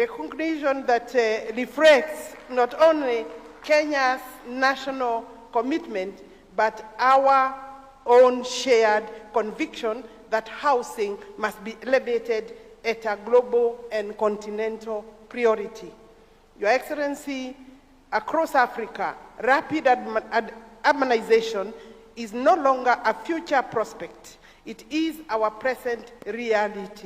recognition that reflects not only Kenya's national commitment, but our own shared conviction that housing must be elevated at a global and continental priority. Your Excellency, across Africa, rapid urbanization is no longer a future prospect. It is our present reality.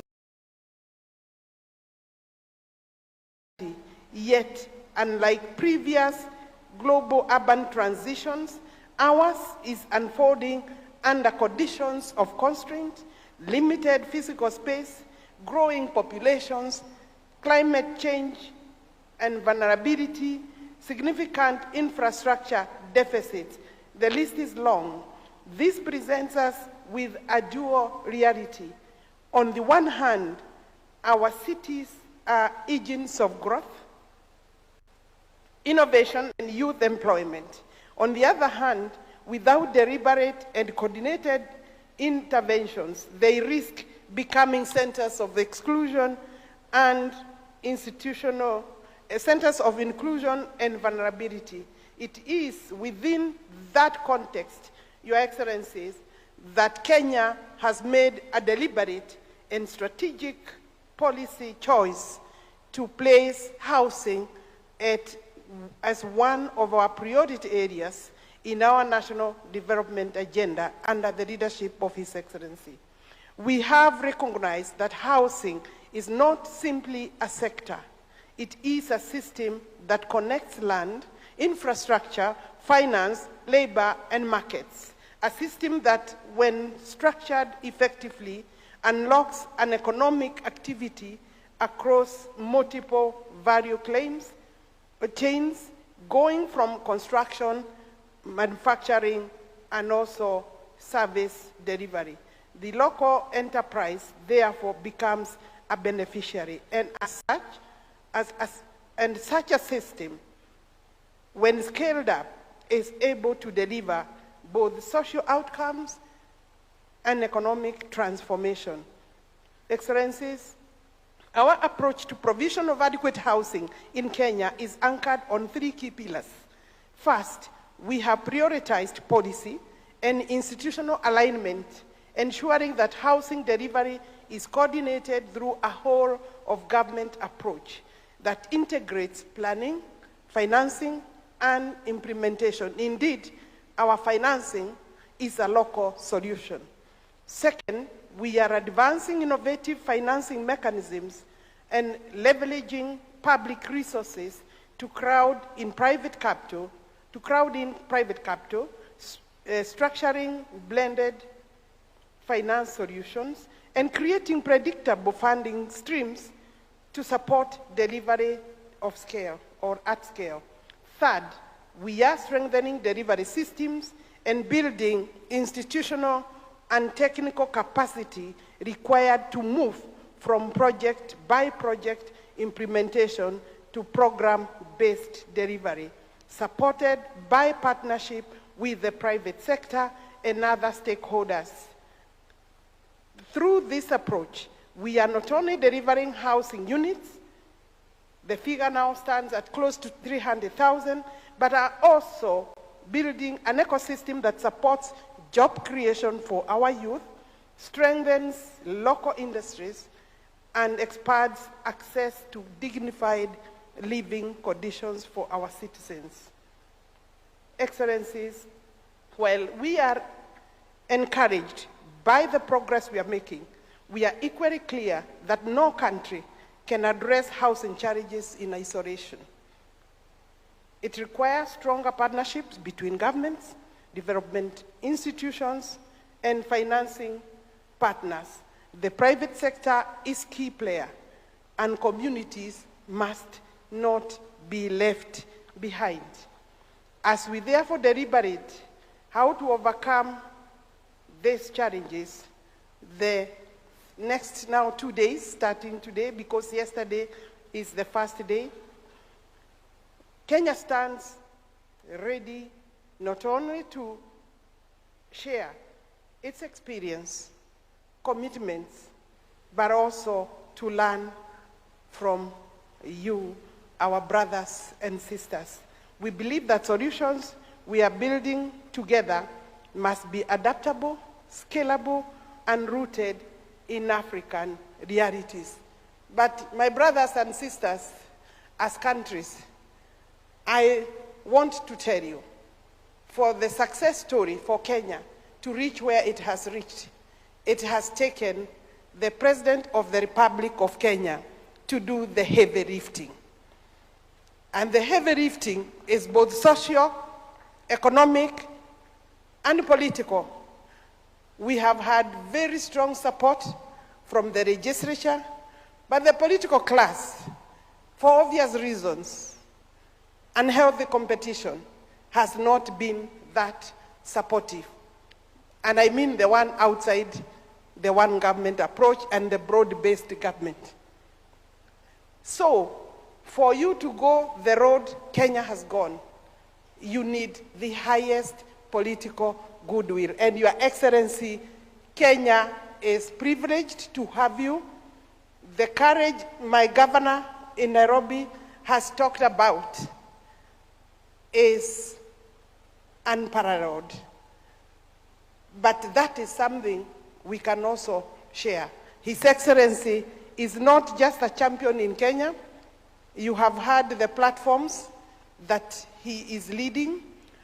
Yet, unlike previous global urban transitions, ours is unfolding under conditions of constraint, limited physical space, growing populations, climate change and vulnerability, significant infrastructure deficits. The list is long. This presents us with a dual reality. On the one hand, our cities are engines of growth, innovation, and youth employment. On the other hand, without deliberate and coordinated interventions, they risk becoming centers of exclusion and centers of inclusion and vulnerability. It is within that context, Your Excellencies, that Kenya has made a deliberate and strategic policy choice to place housing as one of our priority areas in our national development agenda under the leadership of His Excellency. We have recognized that housing is not simply a sector. It is a system that connects land, infrastructure, finance, labor, and markets. A system that, when structured effectively, unlocks an economic activity across multiple value chains, going from construction, manufacturing, and also service delivery. The local enterprise, therefore, becomes a beneficiary, and such a system, when scaled up, is able to deliver both social outcomes and economic transformation. Excellencies, our approach to provision of adequate housing in Kenya is anchored on three key pillars. First, we have prioritized policy and institutional alignment, ensuring that housing delivery is coordinated through a whole of government approach that integrates planning, financing, and implementation. Indeed, our financing is a local solution. Second, we are advancing innovative financing mechanisms and leveraging public resources to crowd in private capital, structuring blended finance solutions, and creating predictable funding streams to support delivery of scale or at scale. Third, we are strengthening delivery systems and building institutional and technical capacity required to move from project-by-project implementation to program-based delivery, supported by partnership with the private sector and other stakeholders. Through this approach, we are not only delivering housing units, the figure now stands at close to 300,000, but are also building an ecosystem that supports job creation for our youth, strengthens local industries, and expands access to dignified living conditions for our citizens. Excellencies, while we are encouraged by the progress we are making, we are equally clear that no country can address housing challenges in isolation. It requires stronger partnerships between governments, development institutions, and financing partners. The private sector is a key player, and communities must not be left behind. As we therefore deliberate how to overcome these challenges, the next 2 days, starting today, because yesterday is the first day, Kenya stands ready not only to share its experience, commitments, but also to learn from you, our brothers and sisters. We believe that solutions we are building together must be adaptable, scalable, and rooted in African realities. But my brothers and sisters, as countries, I want to tell you, for the success story for Kenya to reach where it has reached, it has taken the President of the Republic of Kenya to do the heavy lifting. And the heavy lifting is both social, economic, and political. We have had very strong support from the legislature, but the political class, for obvious reasons, unhealthy competition, has not been that supportive. And I mean the one outside the one government approach and the broad-based government. So, for you to go the road Kenya has gone, you need the highest political goodwill. And Your Excellency, Kenya is privileged to have you. The courage my governor in Nairobi has talked about is unparalleled. But that is something we can also share. His Excellency is not just a champion in Kenya. You have heard the platforms that he is leading,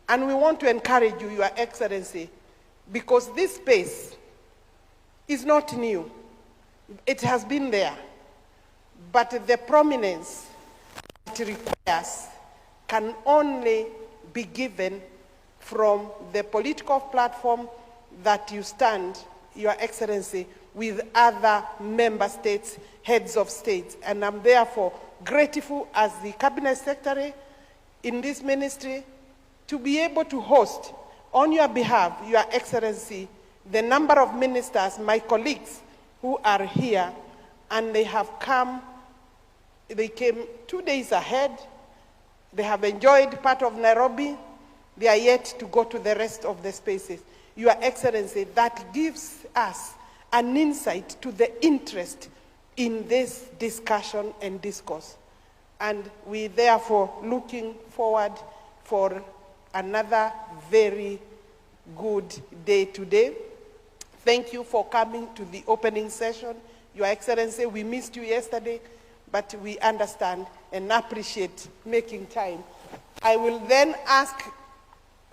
and we want to encourage you, Your Excellency, because this space is not new. It has been there, but the prominence it requires can only be given from the political platform that you stand, Your Excellency, with other member states, heads of states. And I'm therefore grateful as the Cabinet Secretary in this ministry to be able to host on your behalf, Your Excellency, the number of ministers, my colleagues who are here, and they have come, they came 2 days ahead. They have enjoyed part of Nairobi. They are yet to go to the rest of the spaces. Your Excellency, that gives us an insight to the interest in this discussion and discourse. And we therefore looking forward for another very good day today. Thank you for coming to the opening session. Your Excellency, we missed you yesterday, but we understand and appreciate making time. I will then ask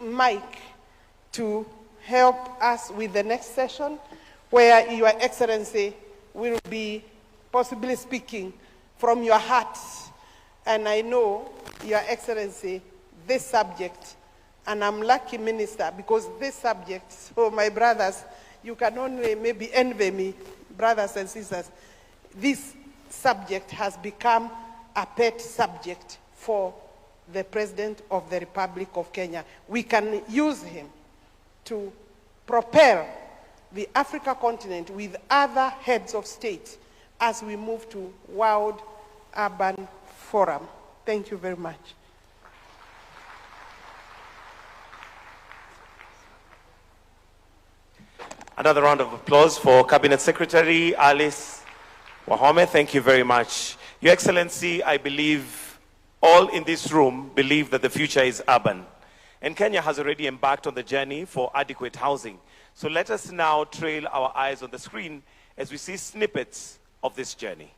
Mike to help us with the next session, where Your Excellency will be possibly speaking from your heart. And I know, Your Excellency, this subject, and I'm lucky, Minister, because this subject, so my brothers, you can only maybe envy me, brothers and sisters, this subject has become a pet subject for the President of the Republic of Kenya. We can use him to propel the Africa continent with other heads of state as we move to World Urban Forum. Thank you very much. Another round of applause for Cabinet Secretary Alice Wahome. Thank you very much. Your Excellency, I believe all in this room believe that the future is urban. And Kenya has already embarked on the journey for adequate housing. So let us now trail our eyes on the screen as we see snippets of this journey.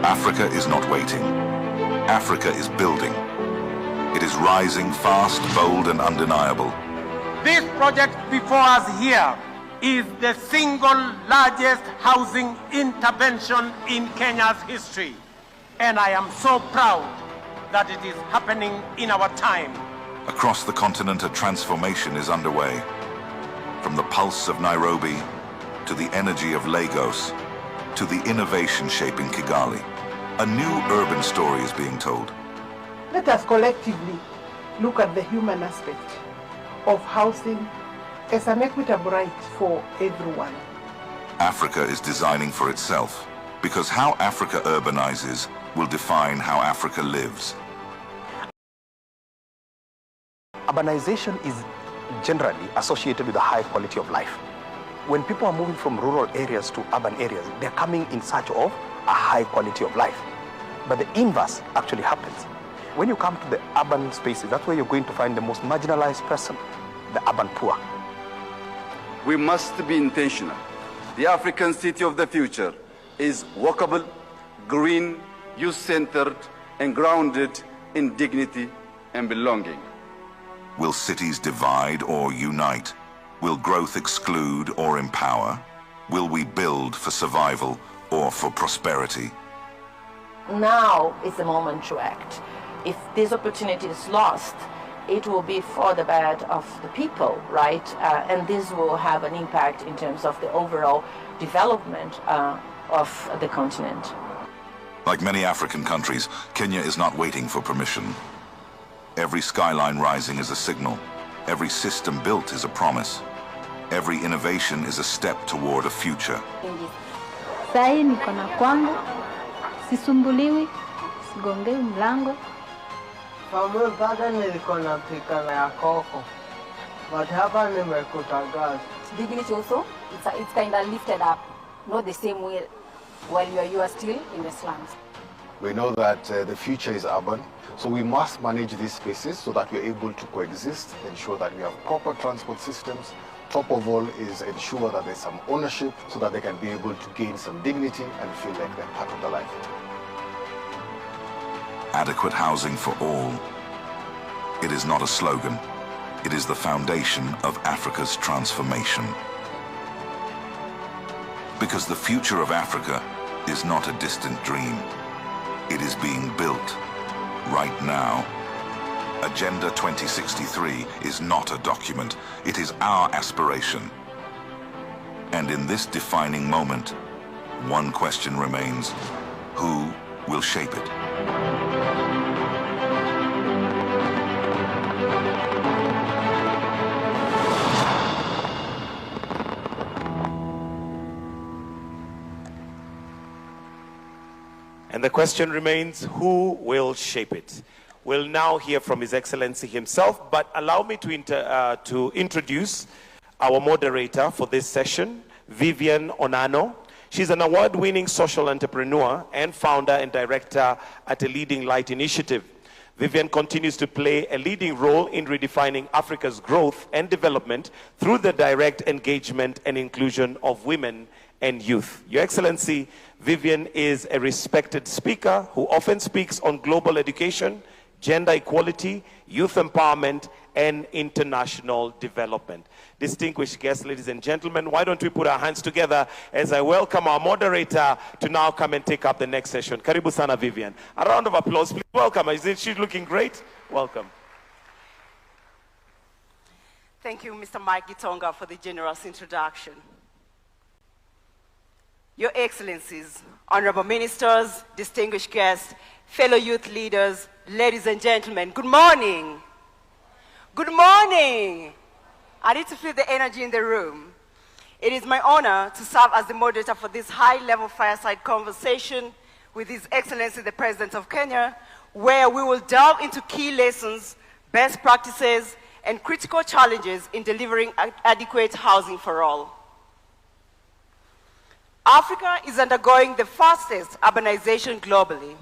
Africa is not waiting. Africa is building. It is rising fast, bold, and undeniable. This project before us here is the single largest housing intervention in Kenya's history. And I am so proud that it is happening in our time. Across the continent, a transformation is underway. From the pulse of Nairobi, to the energy of Lagos, to the innovation shaping Kigali, a new urban story is being told. Let us collectively look at the human aspect of housing as an equitable right for everyone. Africa is designing for itself, because how Africa urbanizes will define how Africa lives. Urbanization is generally associated with a high quality of life. When people are moving from rural areas to urban areas, they're coming in search of a high quality of life. But the inverse actually happens. When you come to the urban spaces, that's where you're going to find the most marginalized person, the urban poor. We must be intentional. The African city of the future is walkable, green, youth-centered, and grounded in dignity and belonging. Will cities divide or unite? Will growth exclude or empower? Will we build for survival or for prosperity? Now is the moment to act. If this opportunity is lost, it will be for the bad of the people, right? And this will have an impact in terms of the overall development of the continent. Like many African countries, Kenya is not waiting for permission. Every skyline rising is a signal. Every system built is a promise. Every innovation is a step toward a future. Sai niko na kwangu, sisumbuliwi, sigongewi mlango. Pamoja mpaka nilikuwa napika na ya koko, but hapa nimekuta gas. Dignity also, it's kind of lifted up, not the same way while you are still in the slums. We know that the future is urban, so we must manage these spaces so that we're able to coexist, ensure that we have proper transport systems. Top of all is ensure that there's some ownership so that they can be able to gain some dignity and feel like they're part of the life. Adequate housing for all. It is not a slogan. It is the foundation of Africa's transformation. Because the future of Africa is not a distant dream. It is being built right now. Agenda 2063 is not a document. It is our aspiration. And in this defining moment, one question remains: who will shape it? And the question remains, who will shape it? We'll now hear from His Excellency himself, but allow me to introduce our moderator for this session, Vivian Onano. She's an award-winning social entrepreneur and founder and director at a Leading Light initiative. Vivian continues to play a leading role in redefining Africa's growth and development through the direct engagement and inclusion of women and youth. Your Excellency, Vivian is a respected speaker who often speaks on global education, gender equality, youth empowerment, and international development. Distinguished guests, ladies and gentlemen, why don't we put our hands together as I welcome our moderator to now come and take up the next session. Karibu sana, Vivian. A round of applause, please. Welcome. Isn't she looking great? Welcome. Thank you, Mr. Mike Gitonga, for the generous introduction. Your Excellencies, honorable ministers, distinguished guests, fellow youth leaders, ladies and gentlemen, good morning. Good morning. I need to feel the energy in the room. It is my honor to serve as the moderator for this high-level fireside conversation with His Excellency the President of Kenya, where we will delve into key lessons, best practices, and critical challenges in delivering adequate housing for all. Africa is undergoing the fastest urbanization globally,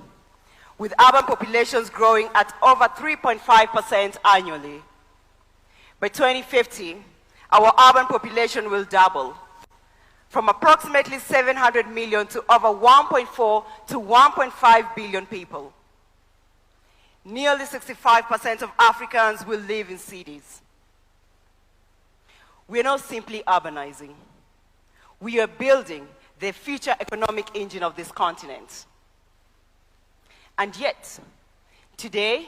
with urban populations growing at over 3.5% annually. By 2050, our urban population will double, from approximately 700 million to over 1.4 to 1.5 billion people. Nearly 65% of Africans will live in cities. We are not simply urbanizing. We are building the future economic engine of this continent. And yet, today,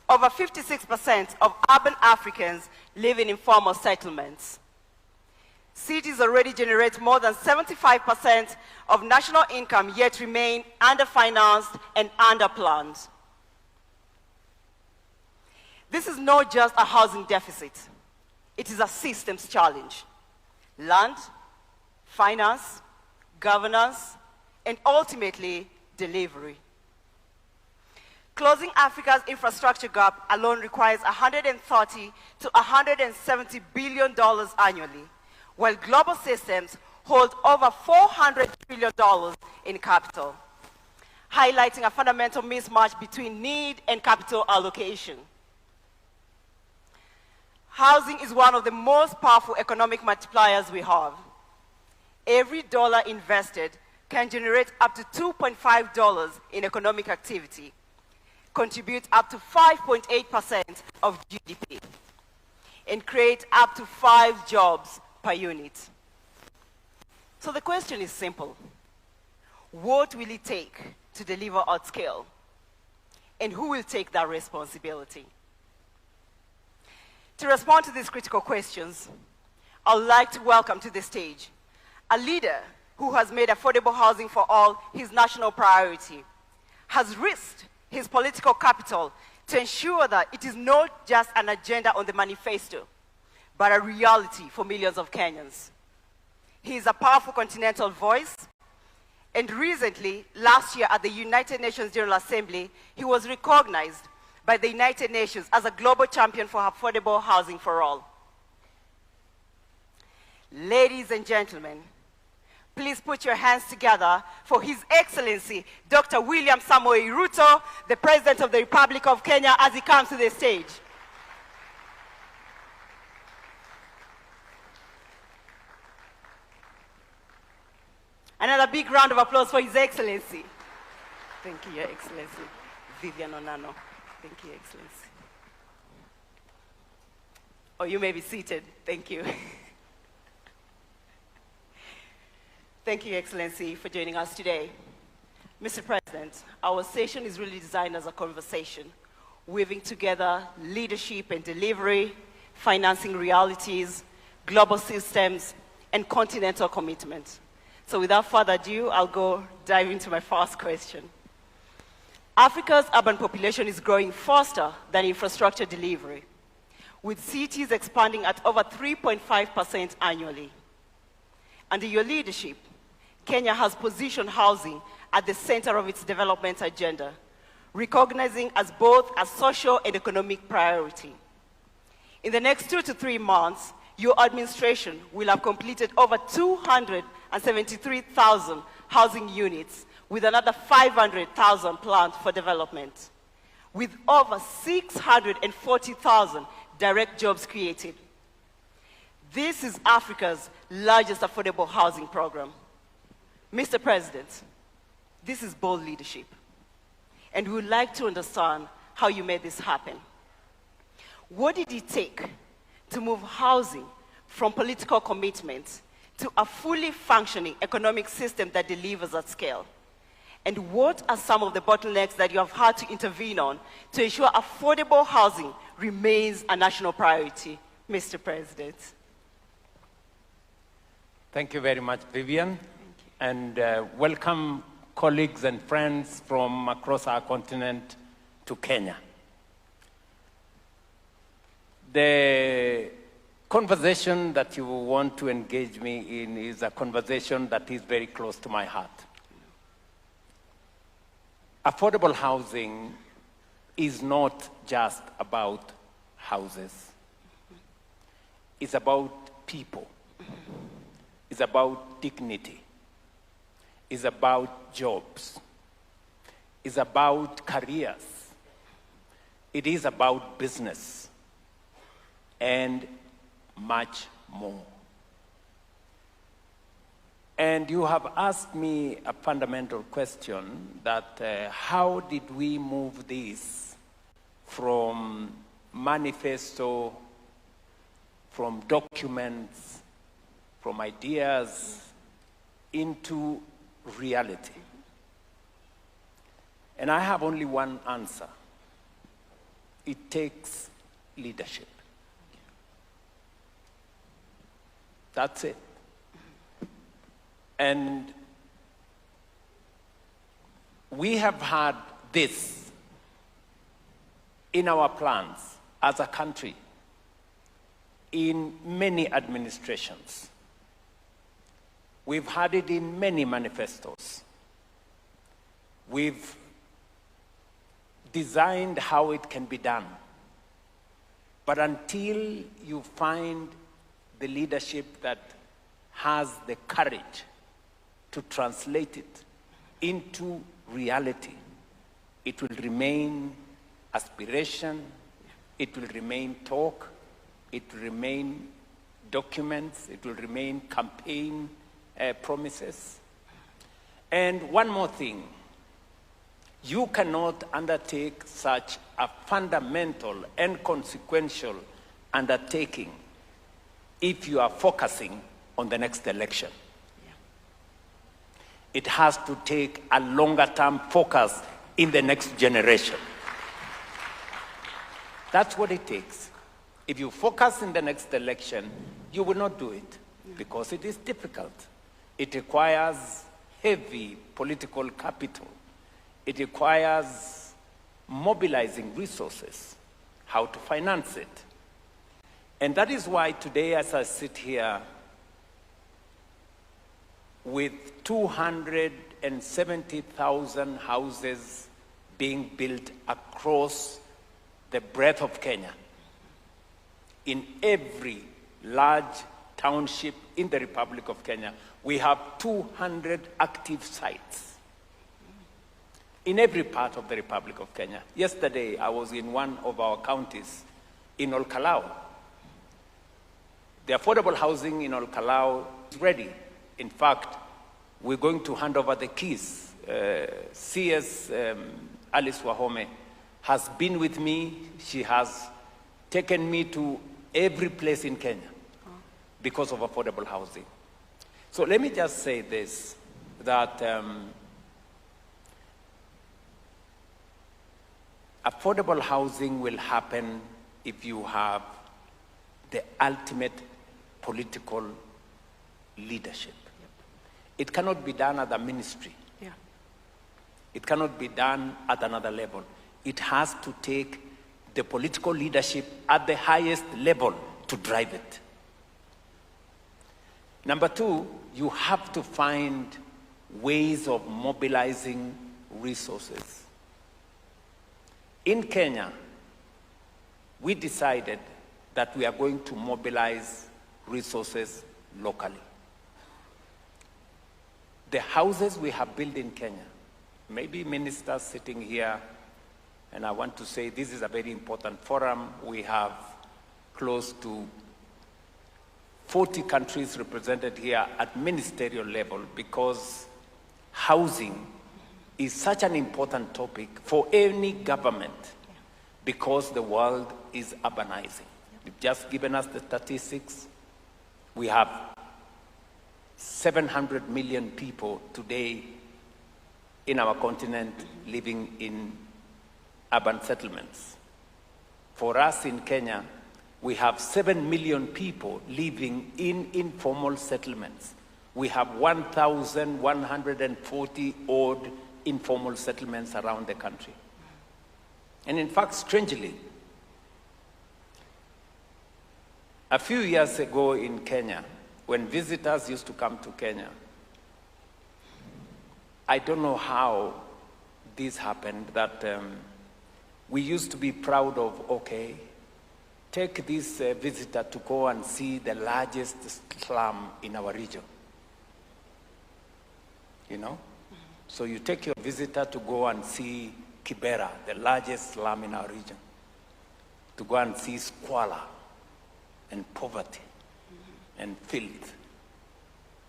over 56% of urban Africans live in informal settlements. Cities already generate more than 75% of national income, yet remain underfinanced and underplanned. This is not just a housing deficit. It is a systems challenge. Land, finance, governance, and ultimately, delivery. Closing Africa's infrastructure gap alone requires $130 to $170 billion annually, while global systems hold over $400 trillion in capital, highlighting a fundamental mismatch between need and capital allocation. Housing is one of the most powerful economic multipliers we have. Every dollar invested can generate up to $2.5 in economic activity, contribute up to 5.8% of GDP, and create up to 5 jobs per unit. So the question is simple. What will it take to deliver at scale? And who will take that responsibility? To respond to these critical questions, I would like to welcome to the stage a leader who has made affordable housing for all his national priority, has risked his political capital to ensure that it is not just an agenda on the manifesto, but a reality for millions of Kenyans. He is a powerful continental voice, and recently, last year at the United Nations General Assembly, he was recognized by the United Nations as a global champion for affordable housing for all. Ladies and gentlemen, please put your hands together for His Excellency, Dr. William Samoei Ruto, the President of the Republic of Kenya, as he comes to the stage. Another big round of applause for His Excellency. Thank you, Your Excellency. Vivian Onano. Thank you, Your Excellency. Oh, you may be seated. Thank you. Thank you, Your Excellency, for joining us today. Mr. President, our session is really designed as a conversation, weaving together leadership and delivery, financing realities, global systems, and continental commitment. So without further ado, I'll dive into my first question. Africa's urban population is growing faster than infrastructure delivery, with cities expanding at over 3.5% annually. Under your leadership, Kenya has positioned housing at the center of its development agenda, recognizing as both a social and economic priority. In the next 2 to 3 months, your administration will have completed over 273,000 housing units, with another 500,000 planned for development, with over 640,000 direct jobs created. This is Africa's largest affordable housing program. Mr. President, this is bold leadership, and we would like to understand how you made this happen. What did it take to move housing from political commitment to a fully functioning economic system that delivers at scale? And what are some of the bottlenecks that you have had to intervene on to ensure affordable housing remains a national priority, Mr. President? Thank you very much, Vivian. And welcome colleagues and friends from across our continent to Kenya. The conversation that you want to engage me in is a conversation that is very close to my heart. Affordable housing is not just about houses. It's about people. It's about dignity. It's about jobs. It's about careers. It is about business and much more. And you have asked me a fundamental question that how did we move this from manifesto, from documents, from ideas into reality? And I have only one answer. It takes leadership. That's it. And we have had this in our plans as a country in many administrations. We've had it in many manifestos. We've designed how it can be done. But until you find the leadership that has the courage to translate it into reality, it will remain aspiration, it will remain talk, it will remain documents, it will remain campaign promises. And one more thing, you cannot undertake such a fundamental and consequential undertaking if you are focusing on the next election. It has to take a longer-term focus in the next generation. That's what it takes. If you focus in the next election, you will not do it because it is difficult. It requires heavy political capital. It requires mobilizing resources, how to finance it. And that is why today, as I sit here with 270,000 houses being built across the breadth of Kenya, in every large township in the Republic of Kenya, we have 200 active sites in every part of the Republic of Kenya. Yesterday, I was in one of our counties in Olkalau. The affordable housing in Olkalau is ready. In fact, we're going to hand over the keys. CS Alice Wahome has been with me. She has taken me to every place in Kenya because of affordable housing. So let me just say this, that affordable housing will happen if you have the ultimate political leadership. It cannot be done at the ministry. It cannot be done at another level. It has to take the political leadership at the highest level to drive it. Number two, you have to find ways of mobilizing resources. In Kenya, we decided that we are going to mobilize resources locally. The houses we have built in Kenya, maybe ministers sitting here, and I want to say this is a very important forum. We have close to 40 countries represented here at ministerial level because housing is such an important topic for any government because the world is urbanizing. You've just given us the statistics. We have 700 million people today in our continent living in urban settlements. For us in Kenya, we have 7 million people living in informal settlements. We have 1,140 odd informal settlements around the country. And in fact, strangely, a few years ago in Kenya, when visitors used to come to Kenya, I don't know how this happened, that we used to be proud of, okay, take this visitor to go and see the largest slum in our region. You know? So you take your visitor to go and see Kibera, the largest slum in our region, to go and see squalor and poverty and filth,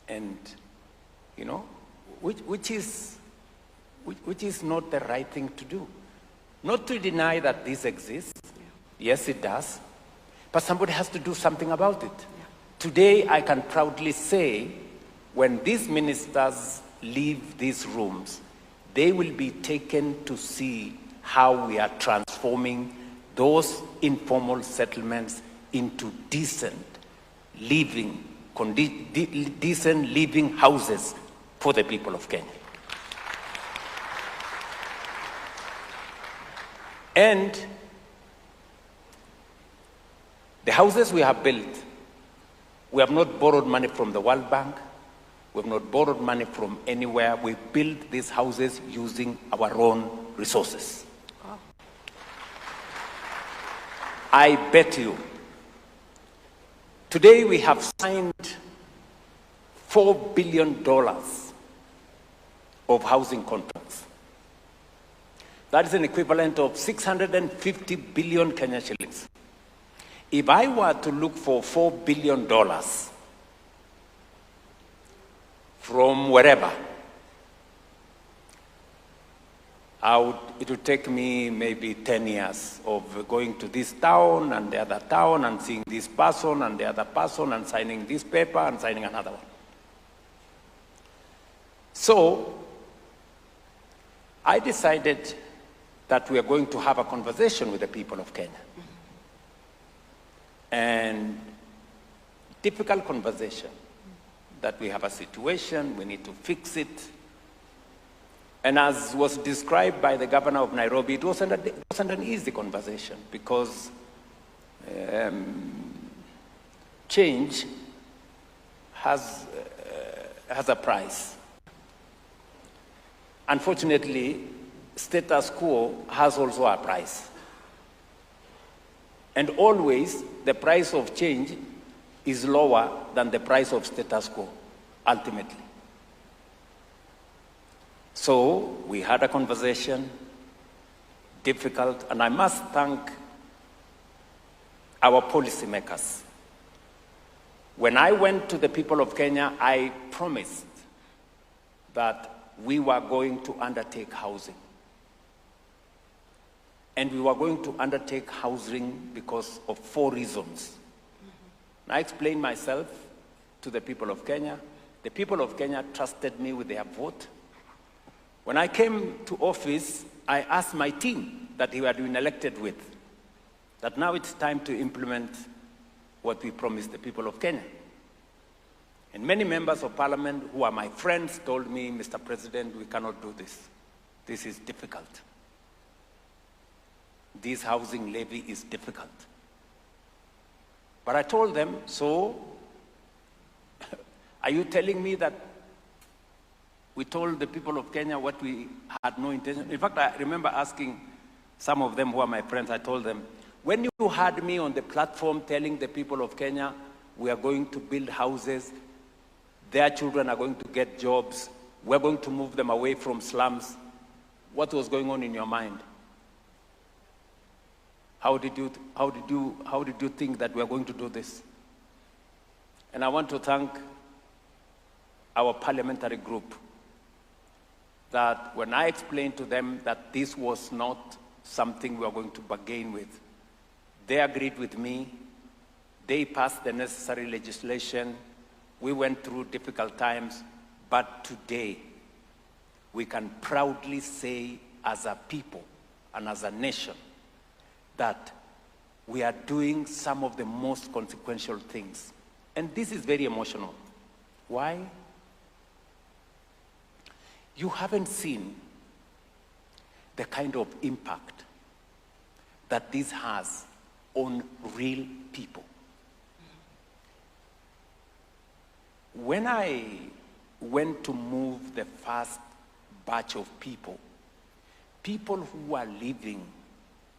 and, you know, which is not the right thing to do. Not to deny that this exists. Yes, it does. But somebody has to do something about it. Today, I can proudly say, when these ministers leave these rooms, they will be taken to see how we are transforming those informal settlements into decent living houses for the people of Kenya. And the houses we have built, we have not borrowed money from the World Bank. We have not borrowed money from anywhere. We built these houses using our own resources. I bet you, today we have signed $4 billion of housing contracts. That is an equivalent of 650 billion Kenya shillings. If I were to look for $4 billion from wherever, it would take me maybe 10 years of going to this town and the other town and seeing this person and the other person and signing this paper and signing another one. So I decided that we are going to have a conversation with the people of Kenya. And difficult conversation, that we have a situation, we need to fix it. And as was described by the governor of Nairobi, it wasn't an easy conversation because change has a price. Unfortunately, status quo has also a price. And always, the price of change is lower than the price of status quo, ultimately. So we had a conversation, difficult, and I must thank our policymakers. When I went to the people of Kenya, I promised that we were going to undertake housing. And we were going to undertake housing because of 4 reasons. I explained myself to the people of Kenya. The people of Kenya trusted me with their vote. When I came to office, I asked my team that we had been elected with, that now it's time to implement what we promised the people of Kenya. And many members of parliament who are my friends told me, Mr. President, we cannot do this. This is difficult. This housing levy is difficult. But I told them, so are you telling me that we told the people of Kenya what we had no intention? In fact, I remember asking some of them who are my friends, I told them, when you had me on the platform telling the people of Kenya, we are going to build houses, their children are going to get jobs, we're going to move them away from slums, what was going on in your mind? How did you think that we are going to do this? And I want to thank our parliamentary group, that when I explained to them that this was not something we were going to bargain with, they agreed with me, they passed the necessary legislation, we went through difficult times, but today we can proudly say as a people and as a nation that we are doing some of the most consequential things. And this is very emotional. Why? You haven't seen the kind of impact that this has on real people. When I went to move the first batch of people who are living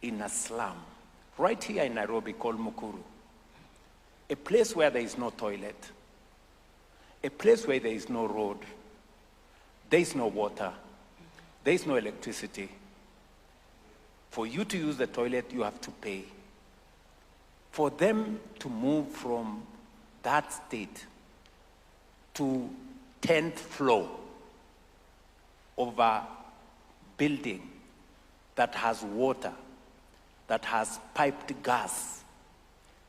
in a slum, right here in Nairobi called Mukuru, a place where there is no toilet, a place where there is no road, there is no water, there is no electricity. For you to use the toilet, you have to pay. For them to move from that state to 10th floor of a building that has water, that has piped gas,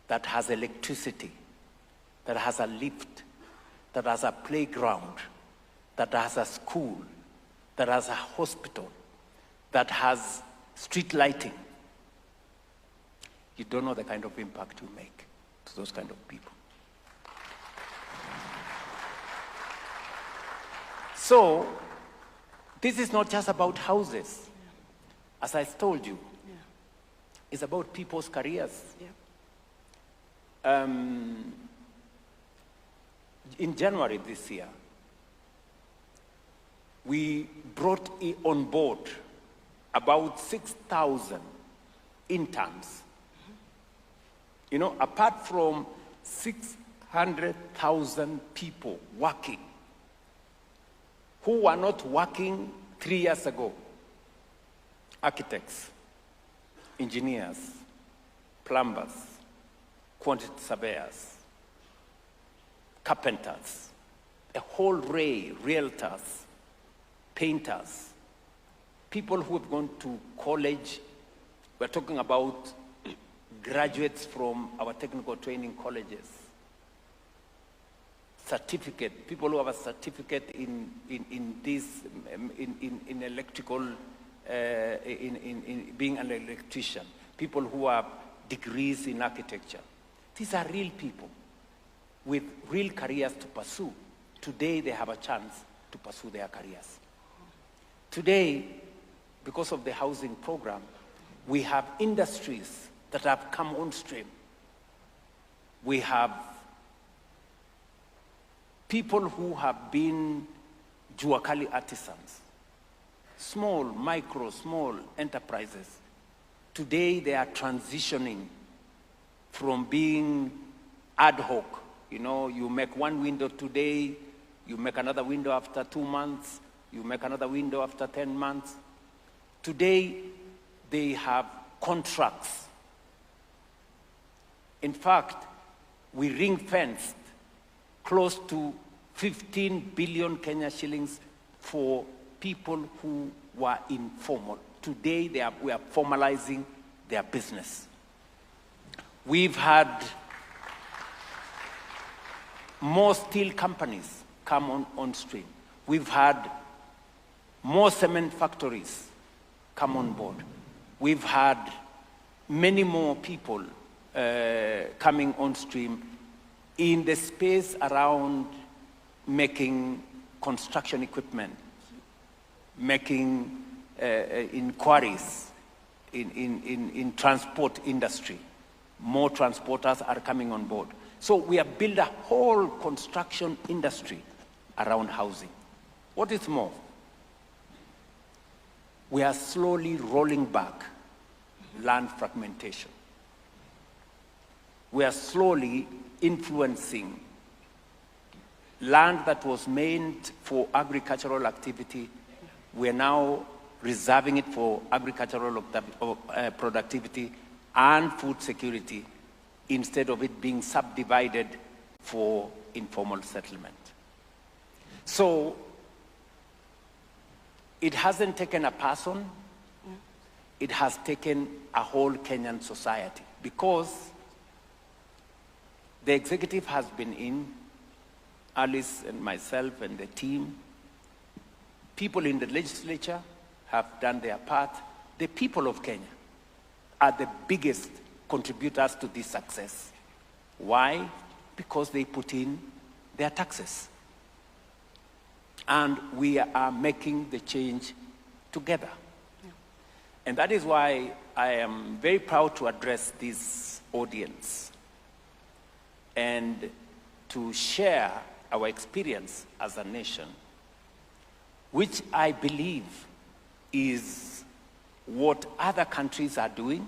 that has electricity, that has a lift, that has a playground, that has a school, that has a hospital, that has street lighting. You don't know the kind of impact you make to those kind of people. So, this is not just about houses. As I told you, it's about people's careers. In January this year, we brought on board about 6,000 interns You know, apart from 600,000 people working who were not working 3 years ago, architects, engineers, plumbers, quantity surveyors, carpenters, a whole array, realtors, painters, people who have gone to college. We're talking about graduates from our technical training colleges, certificate, people who have a certificate in electrical, in being an electrician, people who have degrees in architecture. These are real people with real careers to pursue. Today they have a chance to pursue their careers. Today, because of the housing program, we have industries that have come on stream. We have people who have been Juakali artisans, small enterprises. Today they are transitioning from being ad hoc. You know, you make one window today, you make another window after 2 months, you make another window after 10 months. Today, they have contracts. In fact, we ring-fenced close to 15 billion Kenya shillings for people who were informal. Today, we are formalizing their business. We've had more steel companies come on stream. We've had more cement factories come on board. We've had many more people coming on stream in the space around making construction equipment, making inquiries in transport industry. More transporters are coming on board. So we have built a whole construction industry around housing. What is more, we are slowly rolling back land fragmentation. We are slowly influencing land that was meant for agricultural activity. We are now reserving it for agricultural productivity and food security instead of it being subdivided for informal settlement. So it hasn't taken a person, it has taken a whole Kenyan society, because the executive has been in, Alice and myself and the team, people in the legislature have done their part. The people of Kenya are the biggest contributors to this success. Why? Because they put in their taxes. And we are making the change together. Yeah. And that is why I am very proud to address this audience and to share our experience as a nation, which I believe is what other countries are doing.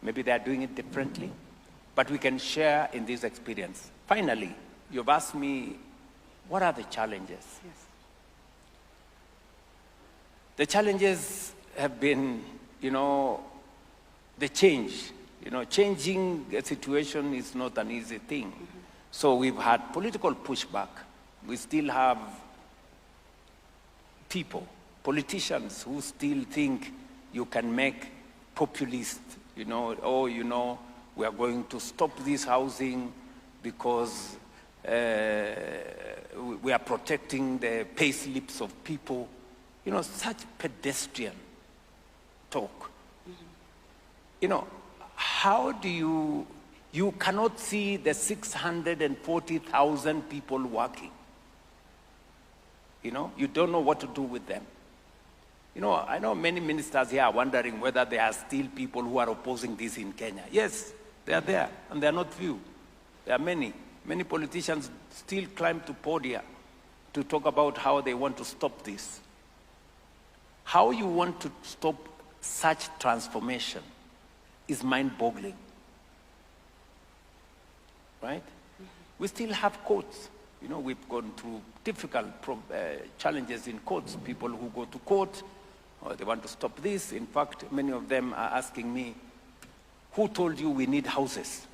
Maybe they are doing it differently, but we can share in this experience. Finally, you've asked me, what are the challenges? Yes. The challenges have been, the change. Changing a situation is not an easy thing. Mm-hmm. So we've had political pushback. We still have politicians who still think you can make populist, we are going to stop this housing because we are protecting the pay slips of people. Such pedestrian talk. Mm-hmm. How do you cannot see the 640,000 people working. You don't know what to do with them. I know many ministers here are wondering whether there are still people who are opposing this in Kenya. Yes, they are there, and they are not few. There are many. Many politicians still climb to podia to talk about how they want to stop this. How you want to stop such transformation is mind-boggling. right? We still have courts. You know, we've gone through difficult challenges in courts. People who go to court, or they want to stop this. In fact, many of them are asking me, who told you we need houses?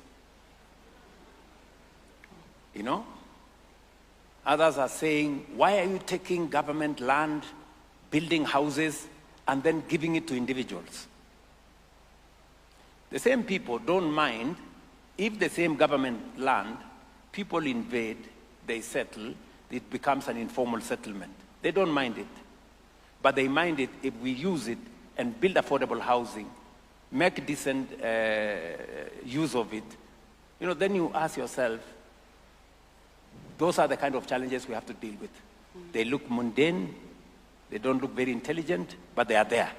You know? Others are saying, why are you taking government land, building houses, and then giving it to individuals? The same people don't mind if the same government land, people invade, they settle, it becomes an informal settlement. They don't mind it. But they mind it if we use it and build affordable housing, make decent use of it. You know, then you ask yourself, those are the kind of challenges we have to deal with. They look mundane, they don't look very intelligent, but they are there.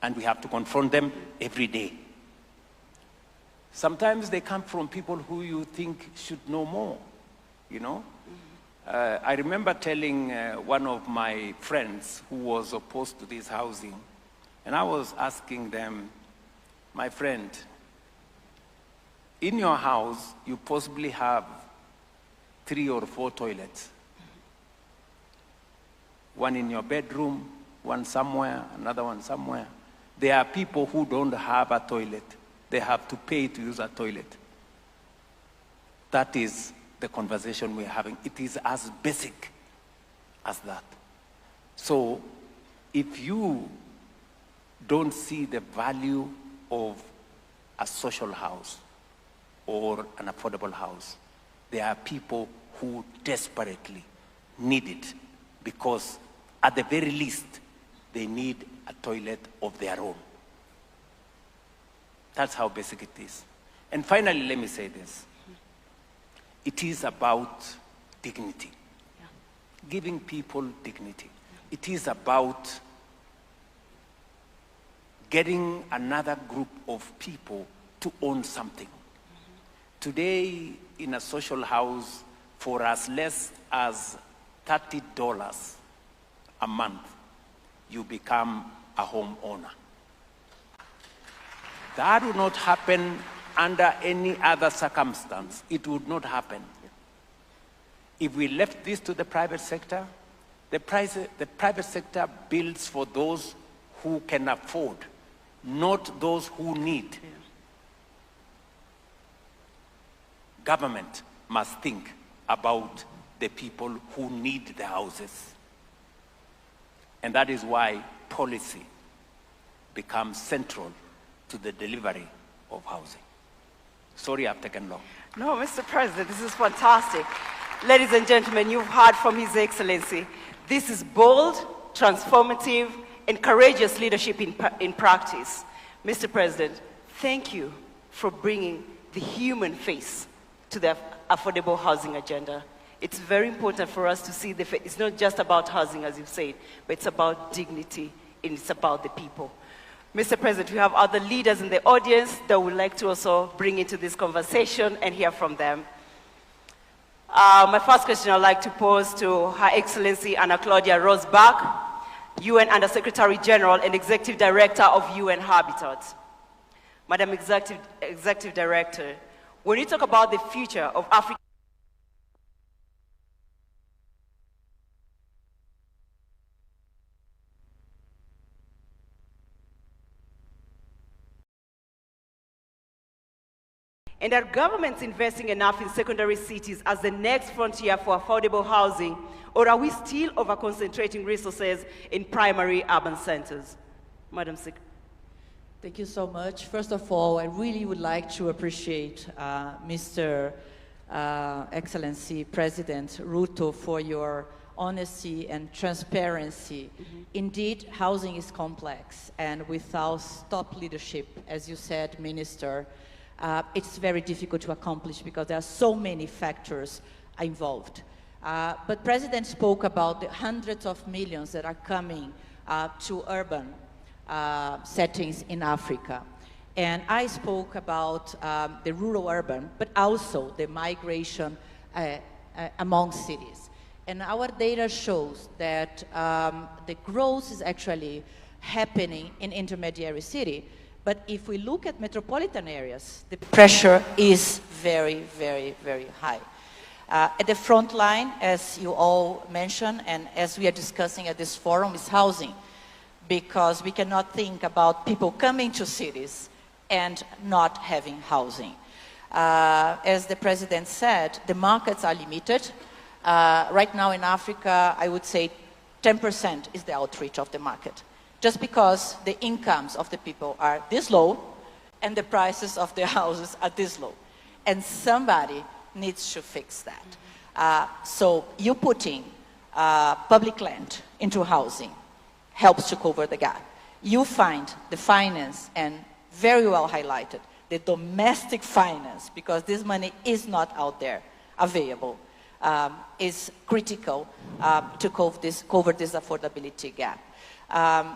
And we have to confront them every day. Sometimes they come from people who you think should know more, you know? I remember telling one of my friends who was opposed to this housing, and I was asking them, my friend, in your house, you possibly have 3 or 4 toilets. One in your bedroom, one somewhere, another one somewhere. There are people who don't have a toilet. They have to pay to use a toilet. That is the conversation we're having. It is as basic as that. So if you don't see the value of a social house or an affordable house, there are people who desperately need it because at the very least, they need a toilet of their own. That's how basic it is. And finally, let me say this. It is about dignity. Yeah. Giving people dignity. It is about getting another group of people to own something. Today, in a social house, for as less as $30 a month, you become a homeowner. That would not happen under any other circumstance. It would not happen. If we left this to the private sector, the private sector builds for those who can afford, not those who need. Government must think about the people who need the houses. And that is why policy becomes central to the delivery of housing. Sorry I've taken long. No, Mr. President, this is fantastic. Ladies and gentlemen, you've heard from His Excellency. This is bold, transformative, and courageous leadership in practice. Mr. President, thank you for bringing the human face to the affordable housing agenda. It's very important for us to see it's not just about housing, as you've said, but it's about dignity, and it's about the people. Mr. President, we have other leaders in the audience that would like to also bring into this conversation and hear from them. My first question I'd like to pose to Her Excellency Anna Claudia Rosbach, UN Under-Secretary General and Executive Director of UN Habitat. Madam Executive Director, when you talk about the future of Africa, and are governments investing enough in secondary cities as the next frontier for affordable housing, or are we still over-concentrating resources in primary urban centers? Madam Secretary. Thank you so much. First of all, I really would like to appreciate Mr. Excellency President Ruto for your honesty and transparency. Indeed, housing is complex, and without top leadership, as you said, Minister, it's very difficult to accomplish because there are so many factors involved. But President spoke about the hundreds of millions that are coming to urban settings in Africa. And I spoke about the rural-urban, but also the migration among cities. And our data shows that the growth is actually happening in intermediary city, But if we look at metropolitan areas, the pressure is very, very, very high. At the front line, as you all mentioned, and as we are discussing at this forum, is housing. Because we cannot think about people coming to cities and not having housing. As the President said, the markets are limited. Right now in Africa, I would say 10% is the outreach of the market. Just because the incomes of the people are this low and the prices of the houses are this low. And somebody needs to fix that. So you putting public land into housing helps to cover the gap. You find the finance, and very well highlighted, the domestic finance, because this money is not out there available, is critical to cover this affordability gap.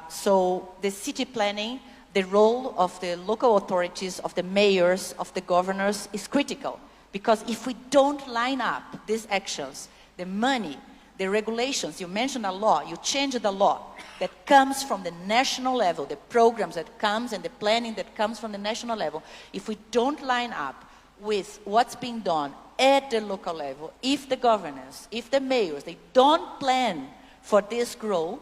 So the city planning, the role of the local authorities, of the mayors, of the governors is critical. Because if we don't line up these actions, the money, the regulations, you mentioned a law, you change the law that comes from the national level, the programs that comes and the planning that comes from the national level, if we don't line up with what's being done at the local level, if the governors, if the mayors, they don't plan for this growth,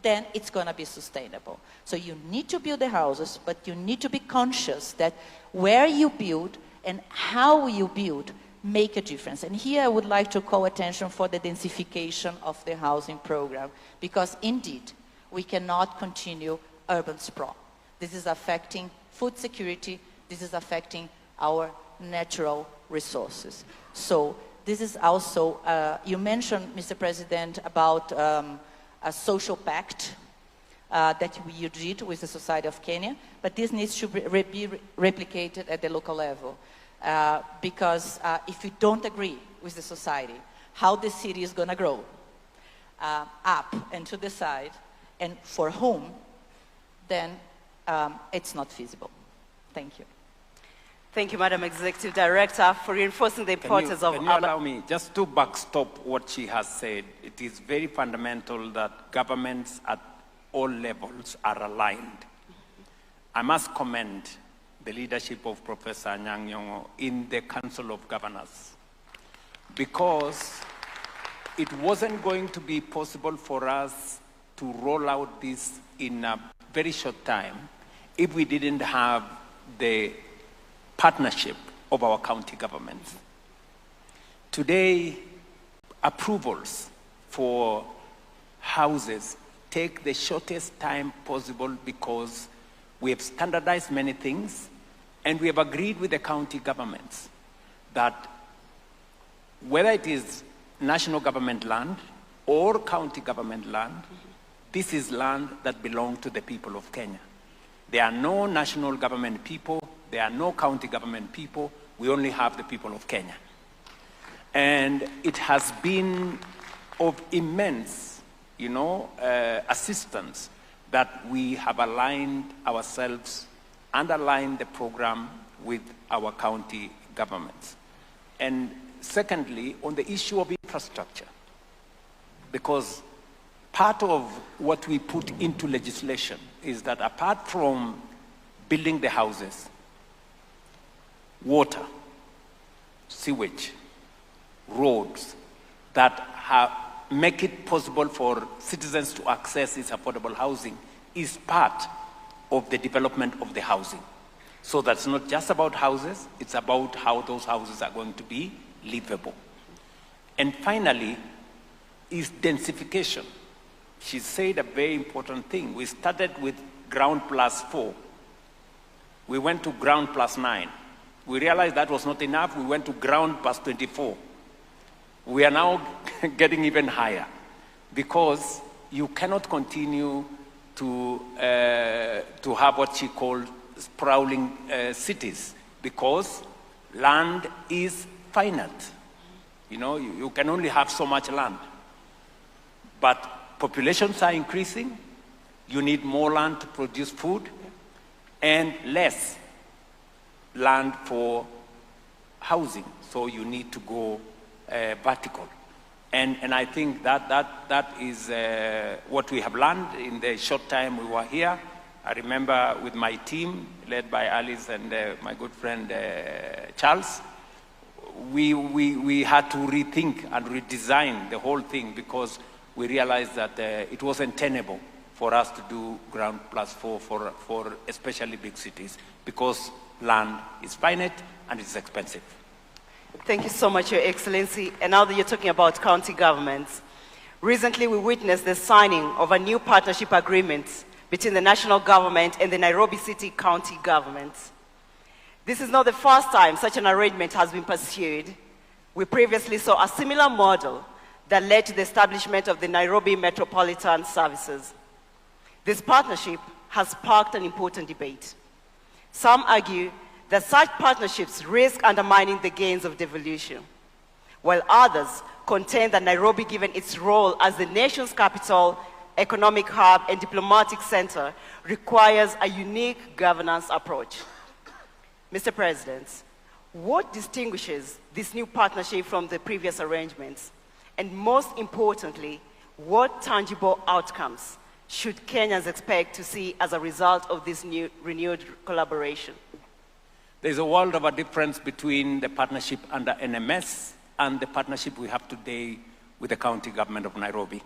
then it's going to be sustainable. So you need to build the houses, but you need to be conscious that where you build and how you build make a difference. And here I would like to call attention for the densification of the housing program, because indeed, we cannot continue urban sprawl. This is affecting food security, this is affecting our natural resources. So this is also, you mentioned, Mr. President, about a social pact that you did with the Society of Kenya, but this needs to be replicated at the local level. Because if you don't agree with the society, how the city is going to grow, up and to the side, and for whom, then it's not feasible. Thank you. Thank you, Madam Executive Director, for reinforcing the importance of... Can you allow me just to backstop what she has said? It is very fundamental that governments at all levels are aligned. I must commend the leadership of Professor Anyang' Nyong'o in the Council of Governors, because it wasn't going to be possible for us to roll out this in a very short time if we didn't have the partnership of our county governments. Today, approvals for houses take the shortest time possible because we have standardized many things, and we have agreed with the county governments that whether it is national government land or county government land, this is land that belongs to the people of Kenya. There are no national government people, there are no county government people, we only have the people of Kenya. And it has been of immense, assistance that we have aligned ourselves and aligned the program with our county governments. And secondly, on the issue of infrastructure, because part of what we put into legislation is that apart from building the houses, water, sewage, roads that make it possible for citizens to access this affordable housing is part of the development of the housing. So that's not just about houses, it's about how those houses are going to be livable. And finally, is densification. She said a very important thing. We started with ground plus 4. We went to ground plus 9. We realized that was not enough. We went to ground plus 24. We are now getting even higher because you cannot continue to have what she called sprawling cities, because land is finite. You can only have so much land. But populations are increasing, you need more land to produce food, and less land for housing, so you need to go vertical. And I think that is what we have learned in the short time we were here, I remember with my team, led by Alice and my good friend Charles, we had to rethink and redesign the whole thing because we realized that it wasn't tenable for us to do ground plus 4 for especially big cities because land is finite and it's expensive. Thank you so much, Your Excellency. And now that you're talking about county governments, recently we witnessed the signing of a new partnership agreement between the national government and the Nairobi City County government. This is not the first time such an arrangement has been pursued. We previously saw a similar model that led to the establishment of the Nairobi Metropolitan Services. This partnership has sparked an important debate. Some argue that such partnerships risk undermining the gains of devolution, while others contend that Nairobi, given its role as the nation's capital, economic hub, and diplomatic center, requires a unique governance approach. Mr. President, what distinguishes this new partnership from the previous arrangements? And most importantly, what tangible outcomes should Kenyans expect to see as a result of this new renewed collaboration? There's a world of a difference between the partnership under NMS and the partnership we have today with the county government of Nairobi.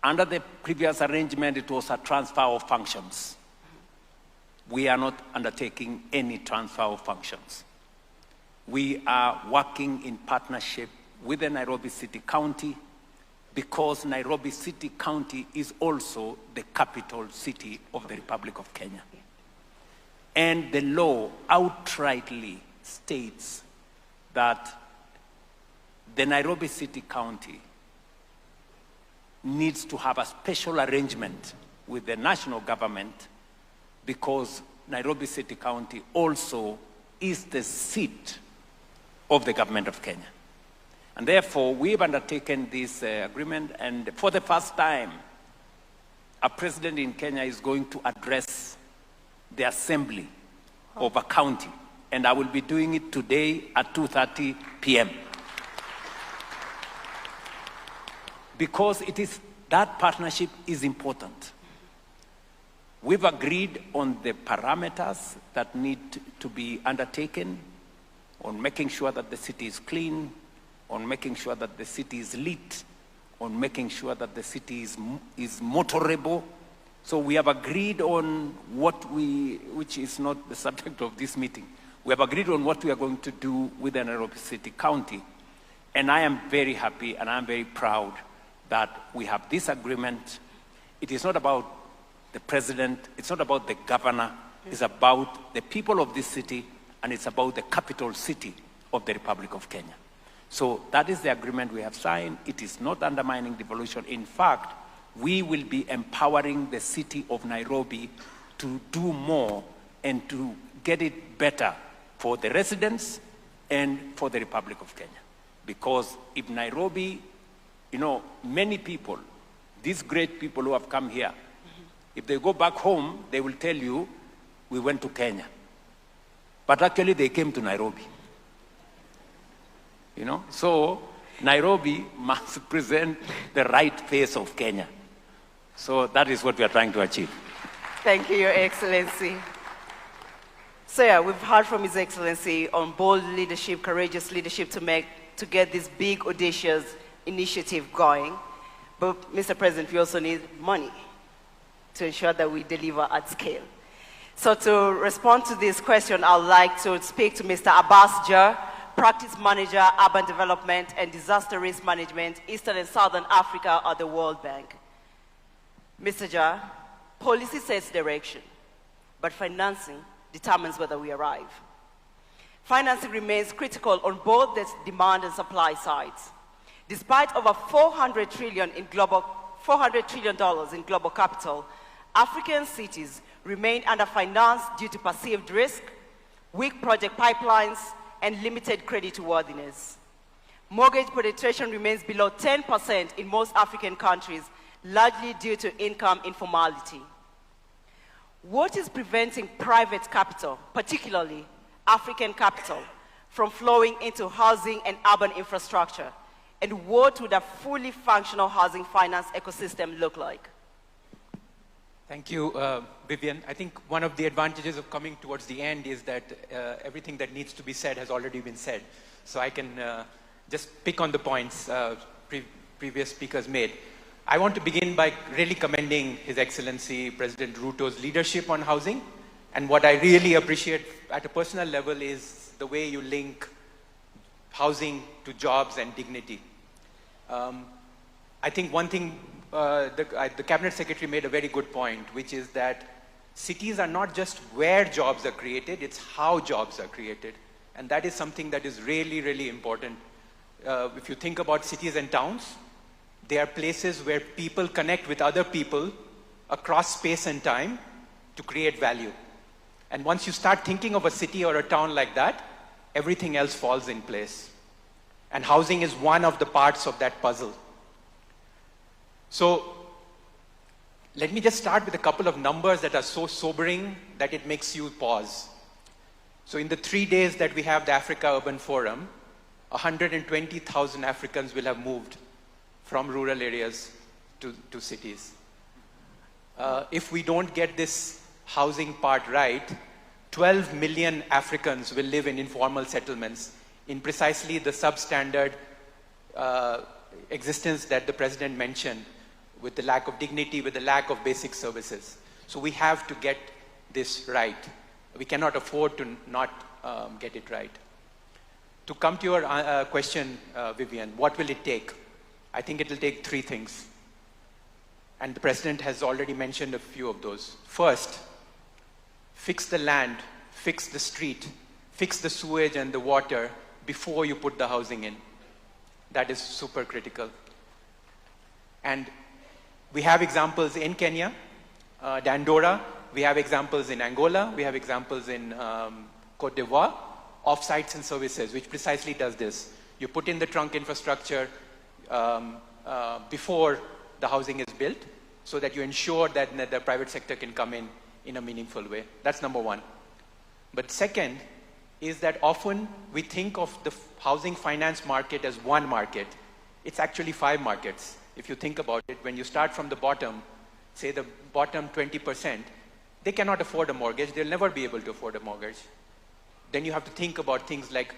Under the previous arrangement, it was a transfer of functions. We are not undertaking any transfer of functions. We are working in partnership with the Nairobi City County because Nairobi City County is also the capital city of the Republic of Kenya. And the law outrightly states that the Nairobi City County needs to have a special arrangement with the national government because Nairobi City County also is the seat of the government of Kenya. And therefore, we've undertaken this agreement, and for the first time, a president in Kenya is going to address the assembly of a county, and I will be doing it today at 2:30 p.m. Because that partnership is important. We've agreed on the parameters that need to be undertaken, on making sure that the city is clean, on making sure that the city is lit, on making sure that the city is motorable. So we have agreed on which is not the subject of this meeting. We have agreed on what we are going to do with the Nairobi City County. And I am very happy and I'm very proud that we have this agreement. It is not about the president, it's not about the governor, it's about the people of this city, and it's about the capital city of the Republic of Kenya. So that is the agreement we have signed. It is not undermining devolution. In fact, we will be empowering the city of Nairobi to do more and to get it better for the residents and for the Republic of Kenya. Because if Nairobi, many people, these great people who have come here, if they go back home, they will tell you, we went to Kenya. But actually they came to Nairobi. So Nairobi must present the right face of Kenya. So that is what we are trying to achieve. Thank you, Your Excellency. So yeah, we've heard from His Excellency on bold leadership, courageous leadership to get this big, audacious initiative going. But Mr. President, we also need money to ensure that we deliver at scale. So to respond to this question, I'd like to speak to Mr. Abbas Jar, Practice Manager, Urban Development and Disaster Risk Management, Eastern and Southern Africa at the World Bank. Mr. Jar, policy sets direction, but financing determines whether we arrive. Financing remains critical on both the demand and supply sides. Despite over $400 trillion in global capital, African cities remain underfinanced due to perceived risk, weak project pipelines, and limited creditworthiness. Mortgage penetration remains below 10% in most African countries, largely due to income informality. What is preventing private capital, particularly African capital, from flowing into housing and urban infrastructure? And what would a fully functional housing finance ecosystem look like? Thank you, Vivian. I think one of the advantages of coming towards the end is that everything that needs to be said has already been said. So I can just pick on the points previous speakers made. I want to begin by really commending His Excellency President Ruto's leadership on housing. And what I really appreciate at a personal level is the way you link housing to jobs and dignity. I think one thing, the Cabinet Secretary made a very good point, which is that cities are not just where jobs are created, it's how jobs are created. And that is something that is really, really important. If you think about cities and towns, they are places where people connect with other people across space and time to create value. And once you start thinking of a city or a town like that, everything else falls in place. And housing is one of the parts of that puzzle. So let me just start with a couple of numbers that are so sobering that it makes you pause. So in the 3 days that we have the Africa Urban Forum, 120,000 Africans will have moved from rural areas to cities. If we don't get this housing part right, 12 million Africans will live in informal settlements in precisely the substandard existence that the President mentioned, with the lack of dignity, with the lack of basic services. So we have to get this right. We cannot afford to not get it right. To come to your question, Vivian, what will it take? I think it will take 3 things. And the President has already mentioned a few of those. First, fix the land, fix the street, fix the sewage and the water before you put the housing in. That is super critical. And we have examples in Kenya, Dandora, we have examples in Angola, we have examples in Cote d'Ivoire of sites and services, which precisely does this. You put in the trunk infrastructure before the housing is built, so that you ensure that the private sector can come in a meaningful way. That's number one. But second is that often we think of the housing finance market as one market. It's actually 5 markets. If you think about it, when you start from the bottom, say the bottom 20%, they cannot afford a mortgage. They'll never be able to afford a mortgage. Then you have to think about things like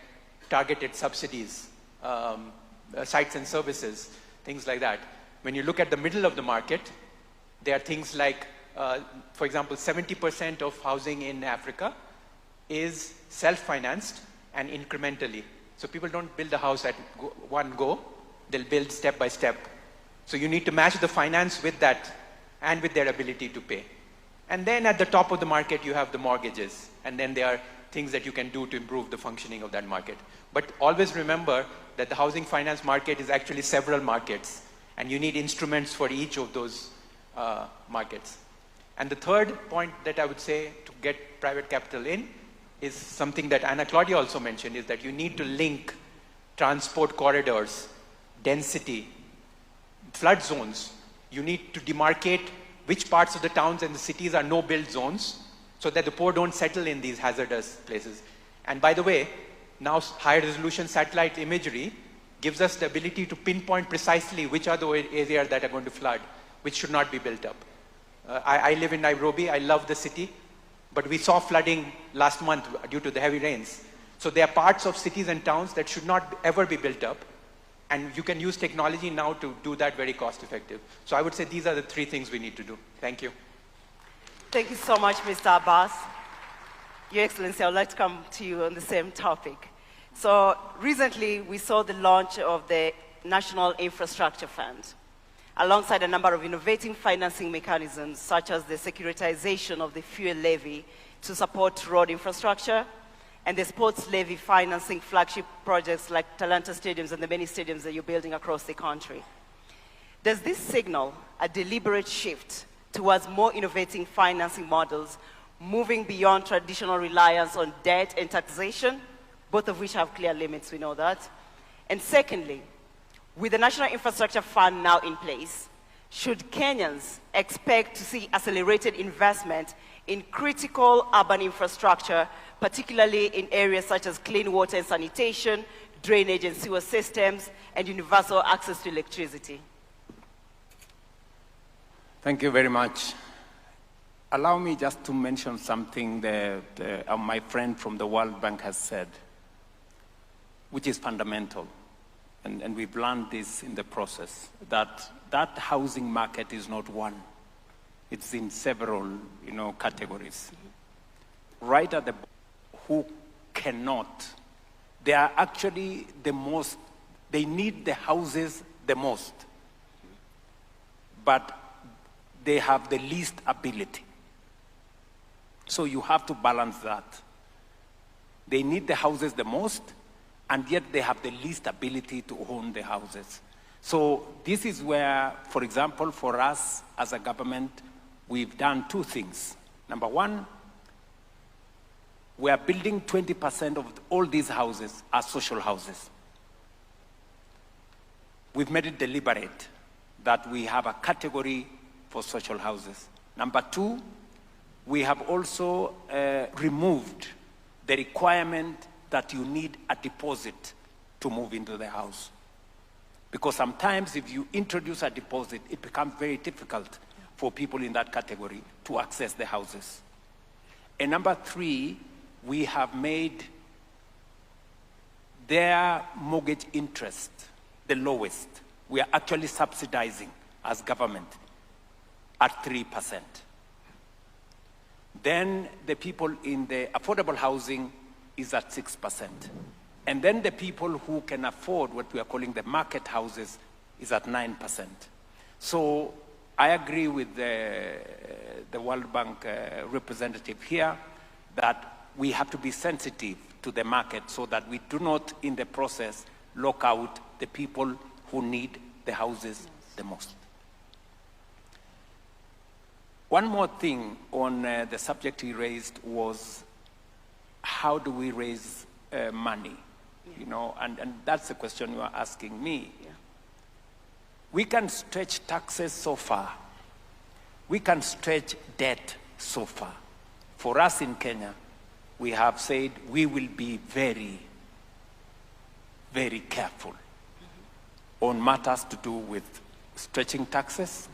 targeted subsidies, sites and services, things like that. When you look at the middle of the market, there are things like, for example, 70% of housing in Africa is self-financed and incrementally. So people don't build a house at one go, they'll build step by step. So you need to match the finance with that and with their ability to pay. And then at the top of the market, you have the mortgages. And then there are things that you can do to improve the functioning of that market. But always remember that the housing finance market is actually several markets. And you need instruments for each of those markets. And the third point that I would say to get private capital in is something that Anna Claudia also mentioned, is that you need to link transport corridors, density, flood zones. You need to demarcate which parts of the towns and the cities are no-build zones so that the poor don't settle in these hazardous places. And by the way, now high-resolution satellite imagery gives us the ability to pinpoint precisely which are the areas that are going to flood, which should not be built up. I live in Nairobi. I love the city. But we saw flooding last month due to the heavy rains. So there are parts of cities and towns that should not ever be built up. And you can use technology now to do that very cost effective. So I would say these are the 3 things we need to do. Thank you. Thank you so much, Mr. Abbas. Your Excellency, I would like to come to you on the same topic. So recently, we saw the launch of the National Infrastructure Fund, alongside a number of innovative financing mechanisms, such as the securitization of the fuel levy to support road infrastructure, and the sports levy financing flagship projects like Talanta Stadiums and the many stadiums that you're building across the country. Does this signal a deliberate shift towards more innovative financing models, moving beyond traditional reliance on debt and taxation, both of which have clear limits, we know that? And secondly, with the National Infrastructure Fund now in place, should Kenyans expect to see accelerated investment in critical urban infrastructure, particularly in areas such as clean water and sanitation, drainage and sewer systems, and universal access to electricity? Thank you very much. allow me just to mention something that my friend from the World Bank has said, which is fundamental. And we've learned this in the process, that housing market is not one. It's in several, categories. Right at the who cannot, they are actually the most, they need the houses the most, but they have the least ability. So you have to balance that. They need the houses the most, and yet they have the least ability to own the houses. So this is where, for example, for us as a government, we've done two things. Number one, we are building 20% of all these houses as social houses. We've made it deliberate that we have a category for social houses. Number two, we have also removed the requirement that you need a deposit to move into the house. Because sometimes if you introduce a deposit, it becomes very difficult for people in that category to access the houses. And number three, we have made their mortgage interest the lowest. We are actually subsidizing as government at 3%. Then the people in the affordable housing is at 6%. And then the people who can afford what we are calling the market houses is at 9%. So I agree with the World Bank representative here that we have to be sensitive to the market so that we do not, in the process, lock out the people who need the houses the most. One more thing on the subject he raised was how do we raise money? And that's the question you are asking me. Yeah. We can stretch taxes so far. We can stretch debt so far. For us in Kenya, we have said we will be very, very careful on matters to do with stretching taxes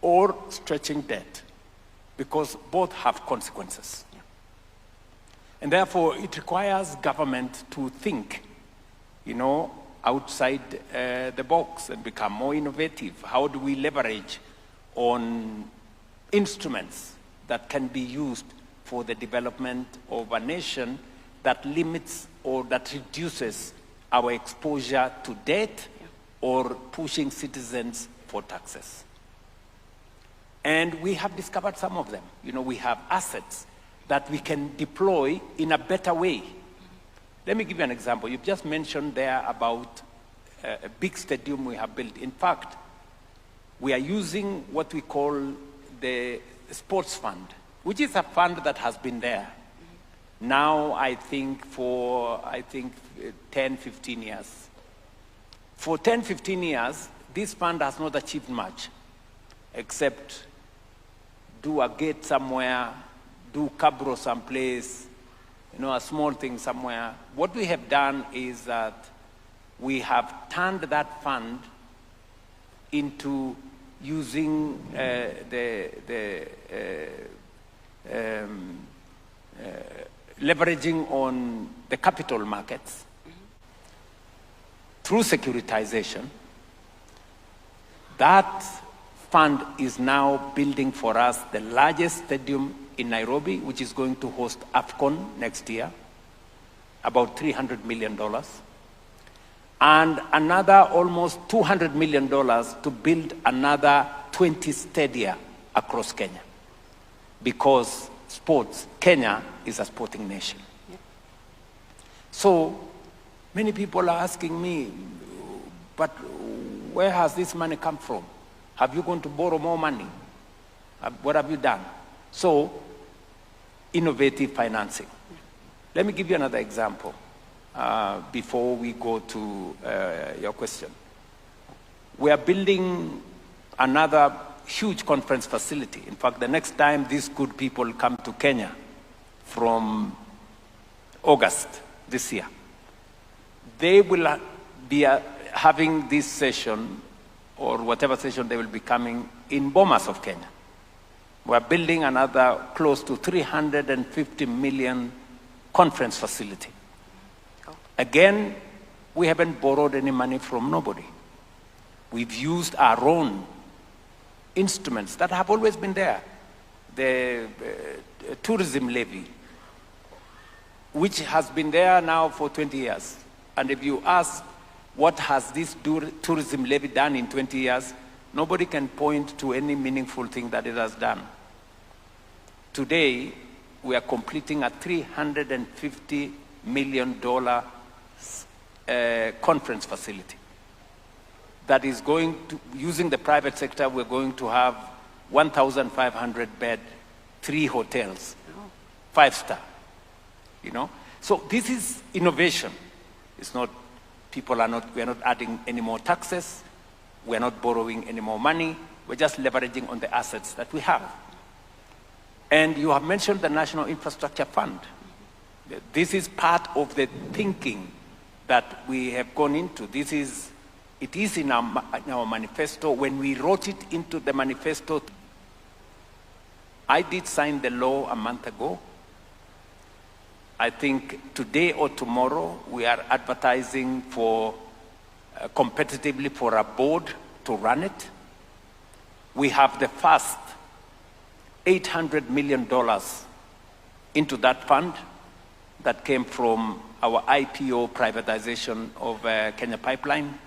or stretching debt, because both have consequences. Yeah. And therefore, it requires government to think, outside the box and become more innovative. How do we leverage on instruments that can be used for the development of a nation that limits or that reduces our exposure to debt or pushing citizens for taxes? And we have discovered some of them. We have assets that we can deploy in a better way. Let me give you an example. You've just mentioned there about a big stadium we have built. In fact, we are using what we call the sports fund, which is a fund that has been there now, I think, for 10, 15 years. For 10, 15 years, this fund has not achieved much, except do a gate somewhere, do cabro someplace, a small thing somewhere. What we have done is that we have turned that fund into using leveraging on the capital markets through securitization. That fund is now building for us the largest stadium in Nairobi, which is going to host AFCON next year, about $300 million. And another almost $200 million to build another 20 stadia across Kenya. Because Kenya is a sporting nation. Yeah. So many people are asking me, but where has this money come from? Have you gone to borrow more money? What have you done? So, innovative financing. Let me give you another example before we go to your question. We are building another huge conference facility. In fact, the next time these good people come to Kenya from August this year, they will be having this session or whatever session they will be coming in Bomas of Kenya. We're building another close to 350 million conference facility. Again, we haven't borrowed any money from nobody. We've used our own instruments that have always been there. The tourism levy, which has been there now for 20 years. And if you ask, what has this tourism levy done in 20 years? Nobody can point to any meaningful thing that it has done. Today, we are completing a $350 million conference facility that is going to, using the private sector, we're going to have 1,500 bed, 3 hotels, 5-star, you know? So this is innovation. It's not, we are not adding any more taxes. We're not borrowing any more money. We're just leveraging on the assets that we have. And you have mentioned the National Infrastructure Fund. This is part of the thinking that we have gone into. It is in our manifesto. When we wrote it into the manifesto, I did sign the law a month ago. I think today or tomorrow we are advertising for competitively for a board to run it. We have the first $800 million into that fund that came from our IPO privatization of Kenya Pipeline.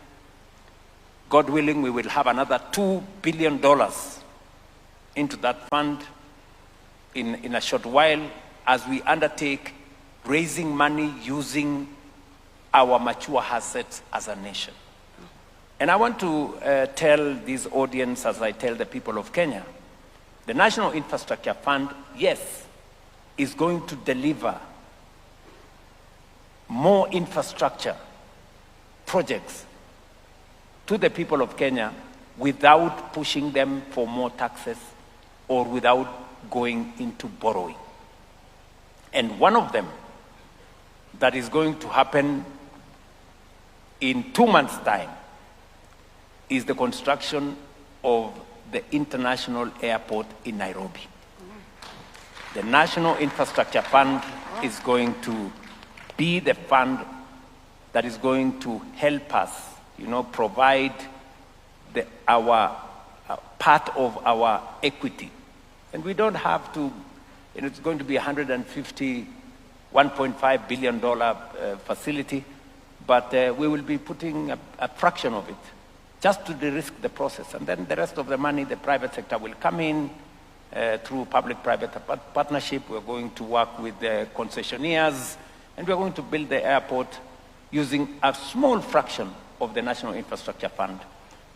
God willing, we will have another $2 billion into that fund in a short while as we undertake raising money using our mature assets as a nation. And I want to tell this audience, as I tell the people of Kenya, the National Infrastructure Fund, yes, is going to deliver more infrastructure projects to the people of Kenya without pushing them for more taxes or without going into borrowing. And one of them that is going to happen in 2 months' time is the construction of the international airport in Nairobi. The National Infrastructure Fund is going to be the fund that is going to help us, you know, provide our part of our equity. And we don't have to, and it's going to be $1.5 billion facility, but we will be putting a fraction of it just to de-risk the process. And then the rest of the money, the private sector will come in through public-private partnership. We're going to work with the concessionaires, and we're going to build the airport using a small fraction of the National Infrastructure Fund.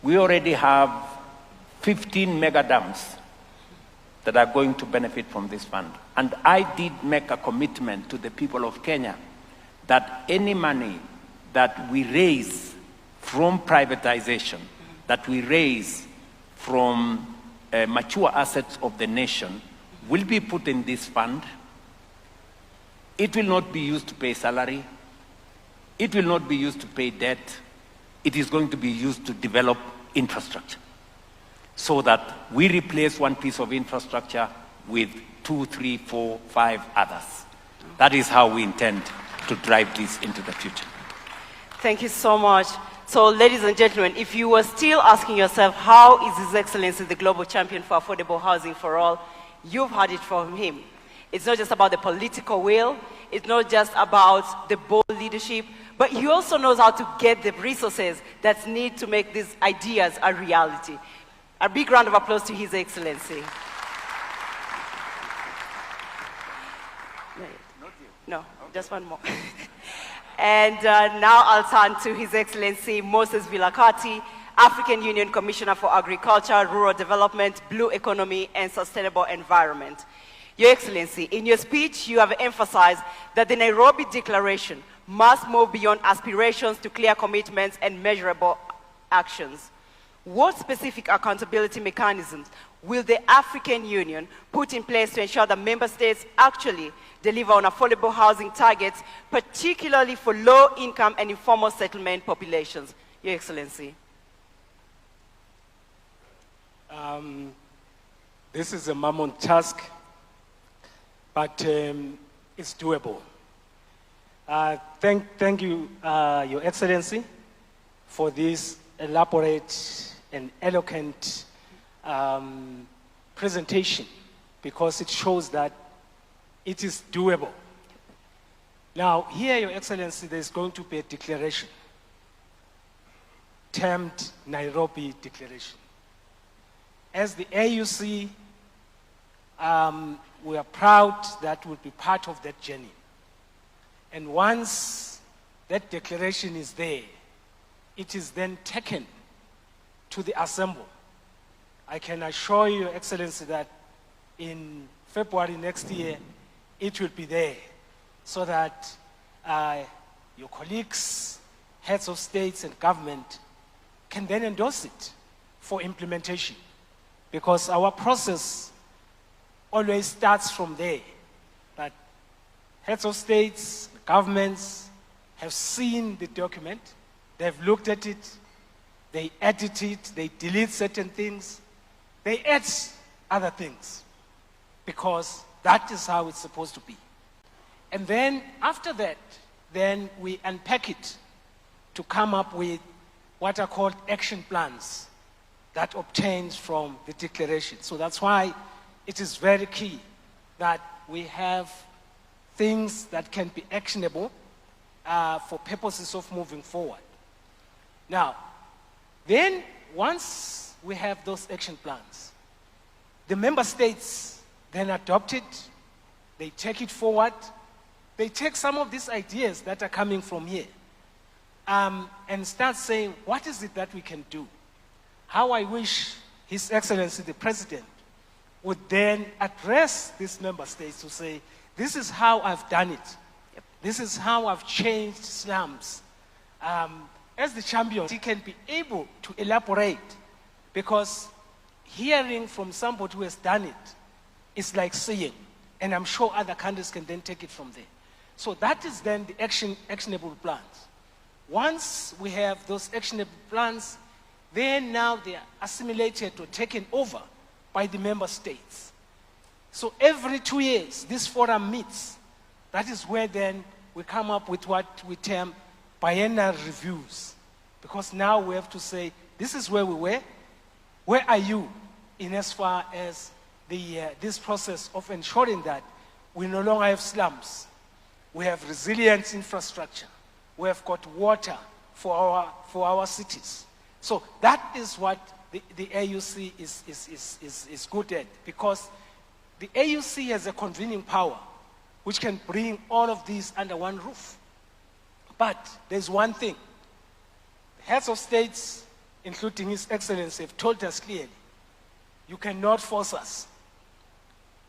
We already have 15 mega dams that are going to benefit from this fund. And I did make a commitment to the people of Kenya that any money that we raise from privatization, that we raise from mature assets of the nation, will be put in this fund. It will not be used to pay salary. It will not be used to pay debt. It is going to be used to develop infrastructure so that we replace one piece of infrastructure with 2, 3, 4, 5 others. That is how we intend to drive this into the future. Thank you so much. So, ladies and gentlemen, if you were still asking yourself, how is His Excellency the global champion for affordable housing for all, you've heard it from him. It's not just about the political will, it's not just about the bold leadership, but he also knows how to get the resources that's needed to make these ideas a reality. A big round of applause to His Excellency. No, just one more. And now I'll turn to His Excellency Moses Vilakati, African Union Commissioner for Agriculture, Rural Development, Blue Economy, and Sustainable Environment. Your Excellency, in your speech, you have emphasized that the Nairobi Declaration must move beyond aspirations to clear commitments and measurable actions. What specific accountability mechanisms will the African Union put in place to ensure that member states actually deliver on affordable housing targets, particularly for low-income and informal settlement populations? Your Excellency. This is a mammoth task, but it's doable. Thank you, Your Excellency, for this elaborate and eloquent presentation, because it shows that it is doable. Now, here, Your Excellency, there's going to be a declaration termed Nairobi Declaration. As the AUC, we are proud that we'll be part of that journey. And once that declaration is there, it is then taken to the Assembly. I can assure you, Your Excellency, that in February next year, it will be there, so that your colleagues, heads of states and government, can then endorse it for implementation. Because our process always starts from there. That heads of states, governments have seen the document, they've looked at it, they edit it, they delete certain things, they add other things, because that is how it's supposed to be. And then after that, then we unpack it to come up with what are called action plans that obtains from the declaration. So that's why it is very key that we have things that can be actionable for purposes of moving forward. Now, then once we have those action plans, the member states then adopt it, they take it forward, they take some of these ideas that are coming from here and start saying, what is it that we can do? How I wish His Excellency the President would then address these member states to say, this is how I've done it. Yep. This is how I've changed slums. As the champion, he can be able to elaborate, because hearing from somebody who has done it is like seeing, and I'm sure other countries can then take it from there. So that is then the actionable plans. Once we have those actionable plans, then now they are assimilated or taken over by the member states. So every 2 years, this forum meets. That is where then we come up with what we term biennial reviews. Because now we have to say, this is where we were. Where are you in as far as this process of ensuring that we no longer have slums? We have resilient infrastructure. We have got water for our cities. So that is what the AUC is good at, because the AUC has a convening power which can bring all of these under one roof. But there's one thing. The heads of states, including His Excellency, have told us clearly, you cannot force us.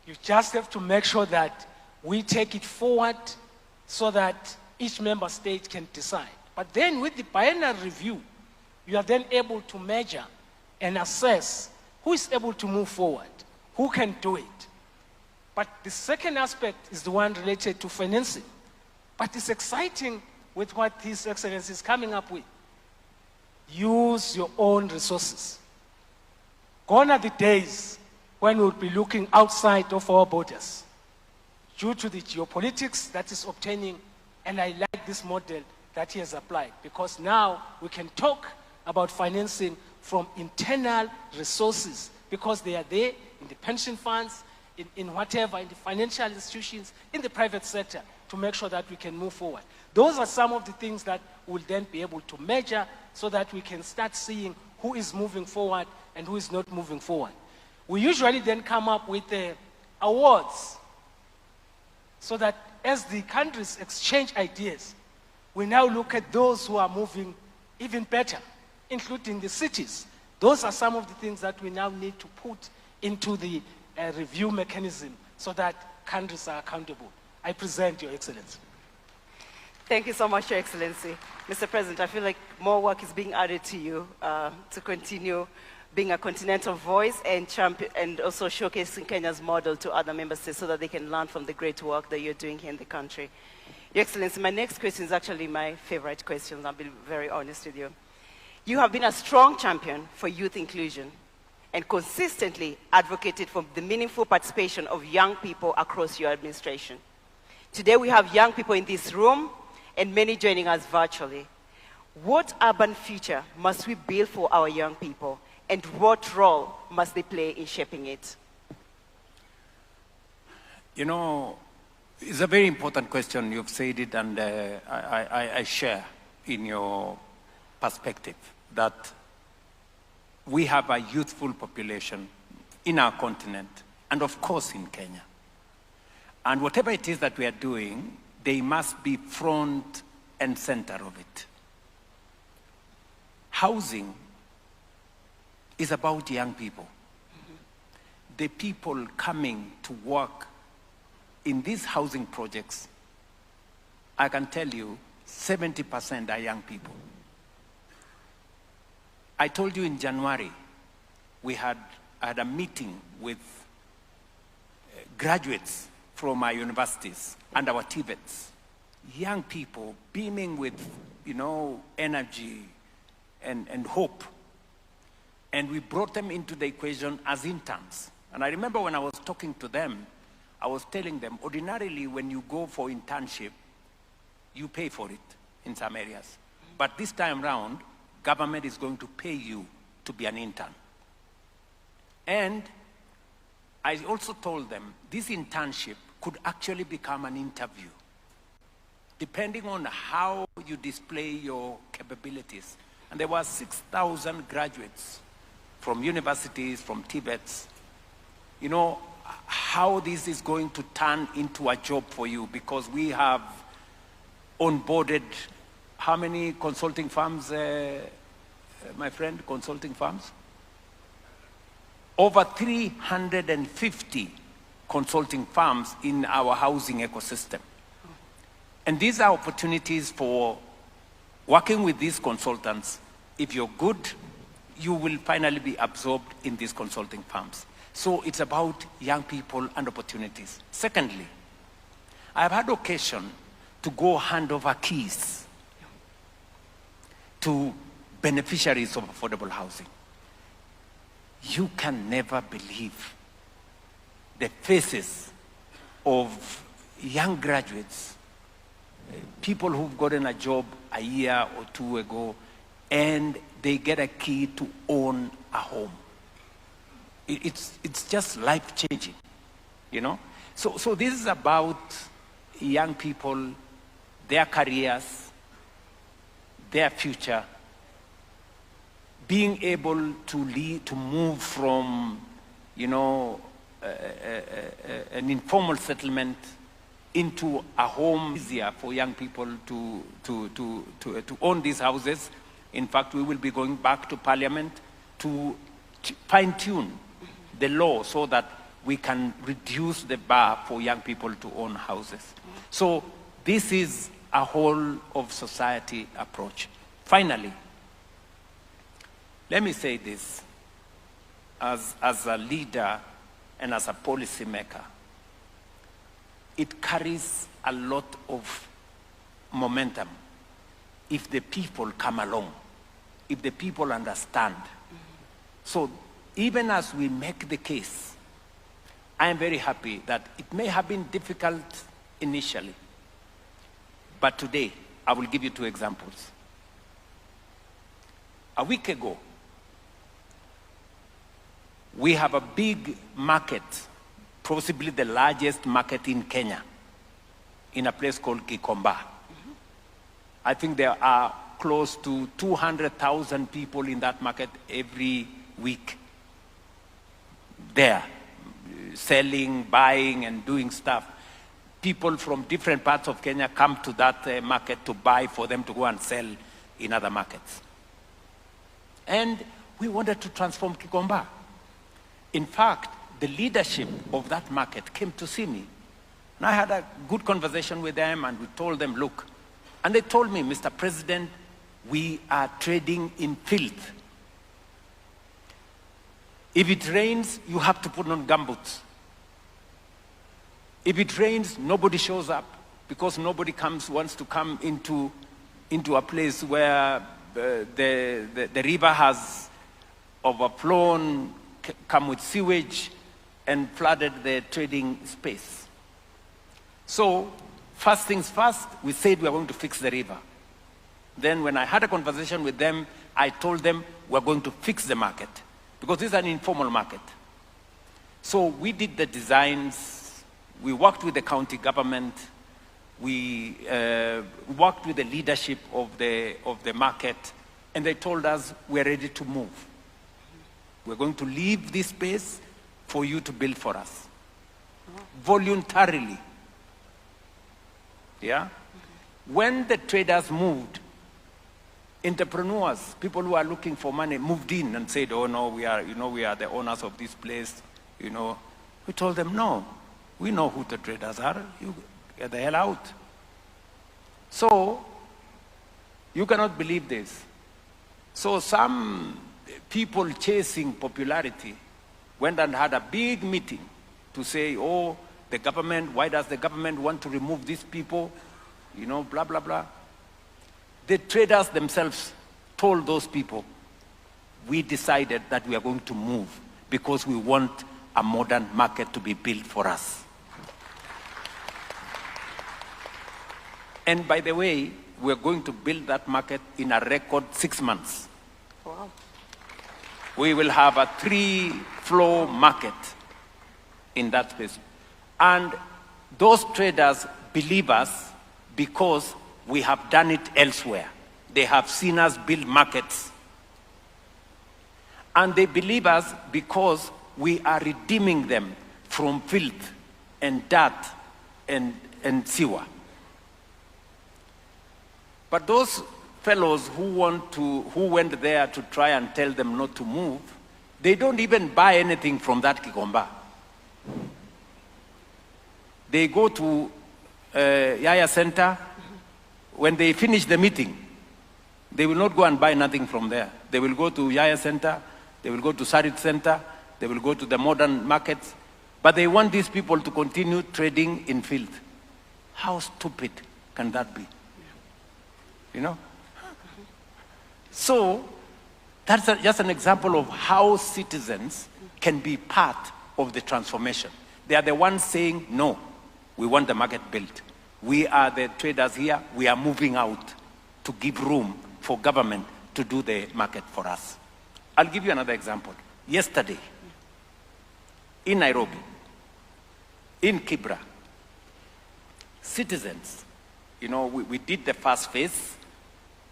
You just have to make sure that we take it forward so that each member state can decide. But then with the biennial review, you are then able to measure and assess who is able to move forward, who can do it. But the second aspect is the one related to financing. But it's exciting with what His Excellency is coming up with. Use your own resources. Gone are the days when we'll be looking outside of our borders due to the geopolitics that is obtaining, and I like this model that he has applied, because now we can talk about financing from internal resources, because they are there in the pension funds, in whatever, in the financial institutions, in the private sector, to make sure that we can move forward. Those are some of the things that we'll then be able to measure, so that we can start seeing who is moving forward and who is not moving forward. We usually then come up with awards, so that as the countries exchange ideas, we now look at those who are moving even better, including the cities. Those are some of the things that we now need to put into the review mechanism, so that countries are accountable. I present, Your Excellency. Thank you so much, Your Excellency. Mr. President, I feel like more work is being added to you to continue being a continental voice and champion, and also showcasing Kenya's model to other member states, so that they can learn from the great work that you're doing here in the country. Your Excellency, my next question is actually my favorite question. I'll be very honest with you. You have been a strong champion for youth inclusion and consistently advocated for the meaningful participation of young people across your administration. Today we have young people in this room and many joining us virtually. What urban future must we build for our young people, and what role must they play in shaping it? You know, it's a very important question. You've said it, and I share in your perspective that we have a youthful population in our continent, and of course in Kenya. And whatever it is that we are doing, they must be front and center of it. Housing is about young people. The people coming to work in these housing projects, I can tell you, 70% are young people. I told you in January, we had a meeting with graduates from our universities and our TVETs, young people beaming with, energy and hope. And we brought them into the equation as interns. And I remember when I was talking to them, I was telling them, ordinarily when you go for internship, you pay for it in some areas. But this time around, government is going to pay you to be an intern. And I also told them this internship could actually become an interview, depending on how you display your capabilities. And there were 6,000 graduates from universities, from TVETs. You know, how this is going to turn into a job for you, because we have onboarded how many consulting firms, my friend, consulting firms? Over 350 consulting firms in our housing ecosystem. And these are opportunities for working with these consultants. If you're good, you will finally be absorbed in these consulting firms. So it's about young people and opportunities. Secondly, I've had occasion to go hand over keys to beneficiaries of affordable housing. You can never believe the faces of young graduates, people who've gotten a job a year or two ago, and they get a key to own a home. It's just life-changing, you know? So this is about young people, their careers, their future, being able to lead, to move from, you know, an informal settlement into a home. Easier for young people to own these houses. In fact, we will be going back to Parliament to fine-tune the law so that we can reduce the bar for young people to own houses. So this is a whole of society approach. Finally, let me say this, as a leader and as a policy maker, it carries a lot of momentum if the people come along, if the people understand. So even as we make the case, I am very happy that it may have been difficult initially, but today I will give you two examples. A week ago, we have a big market, possibly the largest market in Kenya, in a place called Gikomba. I think there are close to 200,000 people in that market every week. There, selling, buying, and doing stuff. People from different parts of Kenya come to that market to buy for them to go and sell in other markets. And we wanted to transform Gikomba. In fact, the leadership of that market came to see me. And I had a good conversation with them, and we told them, look, and they told me, Mr. President, we are trading in filth. If it rains, you have to put on gumboots. If it rains, nobody shows up, because nobody wants to come into a place where the river has overflown, come with sewage and flooded the trading space. So, first things first, we said we are going to fix the river. Then when I had a conversation with them, I told them we're going to fix the market because this is an informal market. So we did the designs, we worked with the county government, we worked with the leadership of the market, and they told us we're ready to move. We're going to leave this space for you to build for us. Voluntarily. Yeah? When the traders moved, entrepreneurs, people who are looking for money, moved in and said, oh no, we are the owners of this place. We told them, no, we know who the traders are. You get the hell out. So, you cannot believe this. So some people chasing popularity went and had a big meeting to say, oh, the government, why does the government want to remove these people? Blah, blah, blah. The traders themselves told those people, we decided that we are going to move because we want a modern market to be built for us. And by the way, we're going to build that market in a record 6 months. Wow. We will have a 3-floor market in that space. And those traders believe us because we have done it elsewhere. They have seen us build markets. And they believe us because we are redeeming them from filth and dirt and sewer. But those fellows who went there to try and tell them not to move, they don't even buy anything from that Kikomba. They go to Yaya Center. When they finish the meeting, they will not go and buy nothing from there. They will go to Yaya Center, they will go to Sarit Center, they will go to the modern markets, but they want these people to continue trading in filth. How stupid can that be? So, that's just an example of how citizens can be part of the transformation. They are the ones saying, no, we want the market built. We are the traders here. We are moving out to give room for government to do the market for us. I'll give you another example. Yesterday, in Nairobi, in Kibra, citizens, we did the first phase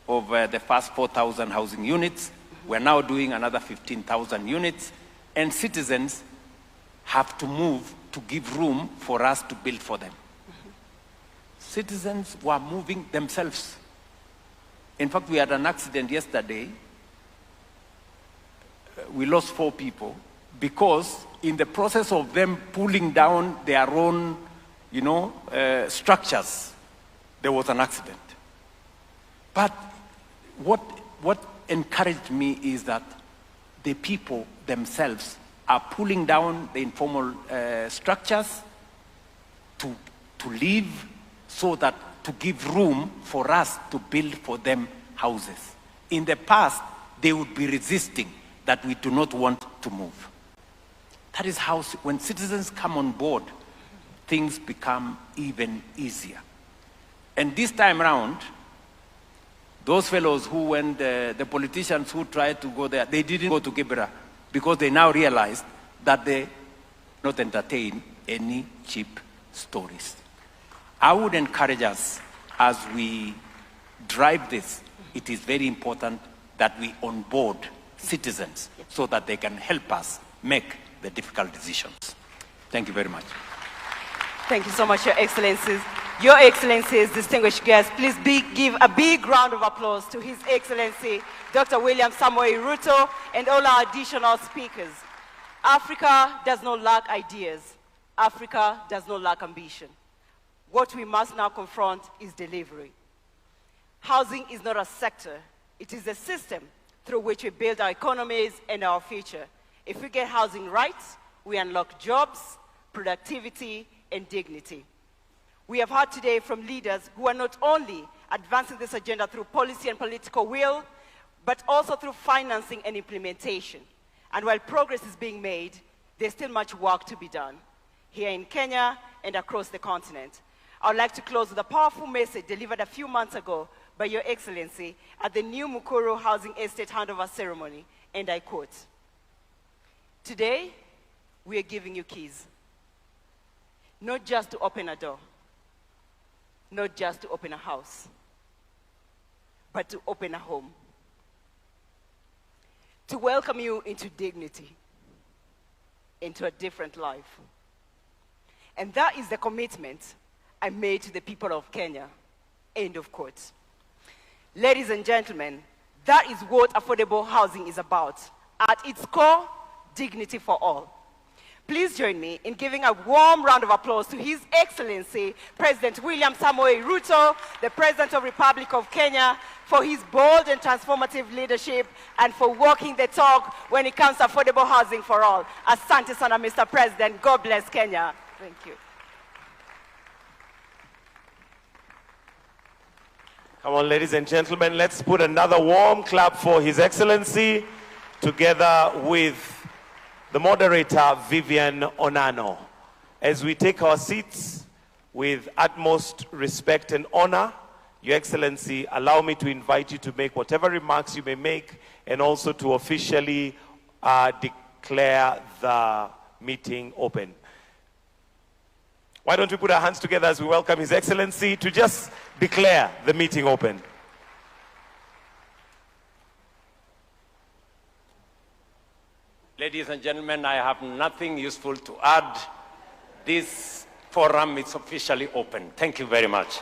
of the first 4,000 housing units. We're now doing another 15,000 units. And citizens have to move to give room for us to build for them. Citizens were moving themselves. In fact, we had an accident yesterday. We lost 4 people because in the process of them pulling down their own, structures, there was an accident. But what encouraged me is that the people themselves are pulling down the informal structures to live, so that to give room for us to build for them houses. In the past, they would be resisting that we do not want to move. That is how, when citizens come on board, things become even easier. And this time around, those fellows who went, the politicians who tried to go there, they didn't go to Kibera because they now realized that they not entertain any cheap stories. I would encourage us, as we drive this, it is very important that we onboard citizens so that they can help us make the difficult decisions. Thank you very much. Thank you so much, Your Excellencies. Your Excellencies, distinguished guests, please give a big round of applause to His Excellency, Dr. William Samoei Ruto, and all our additional speakers. Africa does not lack ideas. Africa does not lack ambition. What we must now confront is delivery. Housing is not a sector. It is a system through which we build our economies and our future. If we get housing right, we unlock jobs, productivity, and dignity. We have heard today from leaders who are not only advancing this agenda through policy and political will, but also through financing and implementation. And while progress is being made, there's still much work to be done here in Kenya and across the continent. I would like to close with a powerful message delivered a few months ago by Your Excellency at the new Mukuru Housing Estate handover ceremony, and I quote, "Today, we are giving you keys, not just to open a door, not just to open a house, but to open a home, to welcome you into dignity, into a different life." And that is the commitment I made to the people of Kenya. End of quote. Ladies and gentlemen, that is what affordable housing is about. At its core, dignity for all. Please join me in giving a warm round of applause to His Excellency, President William Samoei Ruto, the President of the Republic of Kenya, for his bold and transformative leadership and for walking the talk when it comes to affordable housing for all. Asante sana, Mr. President. God bless Kenya. Thank you. Come on, ladies and gentlemen, let's put another warm clap for His Excellency, together with the moderator, Vivian Onano. As we take our seats with utmost respect and honor, Your Excellency, allow me to invite you to make whatever remarks you may make and also to officially declare the meeting open. Why don't we put our hands together as we welcome His Excellency to just declare the meeting open. Ladies and gentlemen, I have nothing useful to add. This forum is officially open. Thank you very much.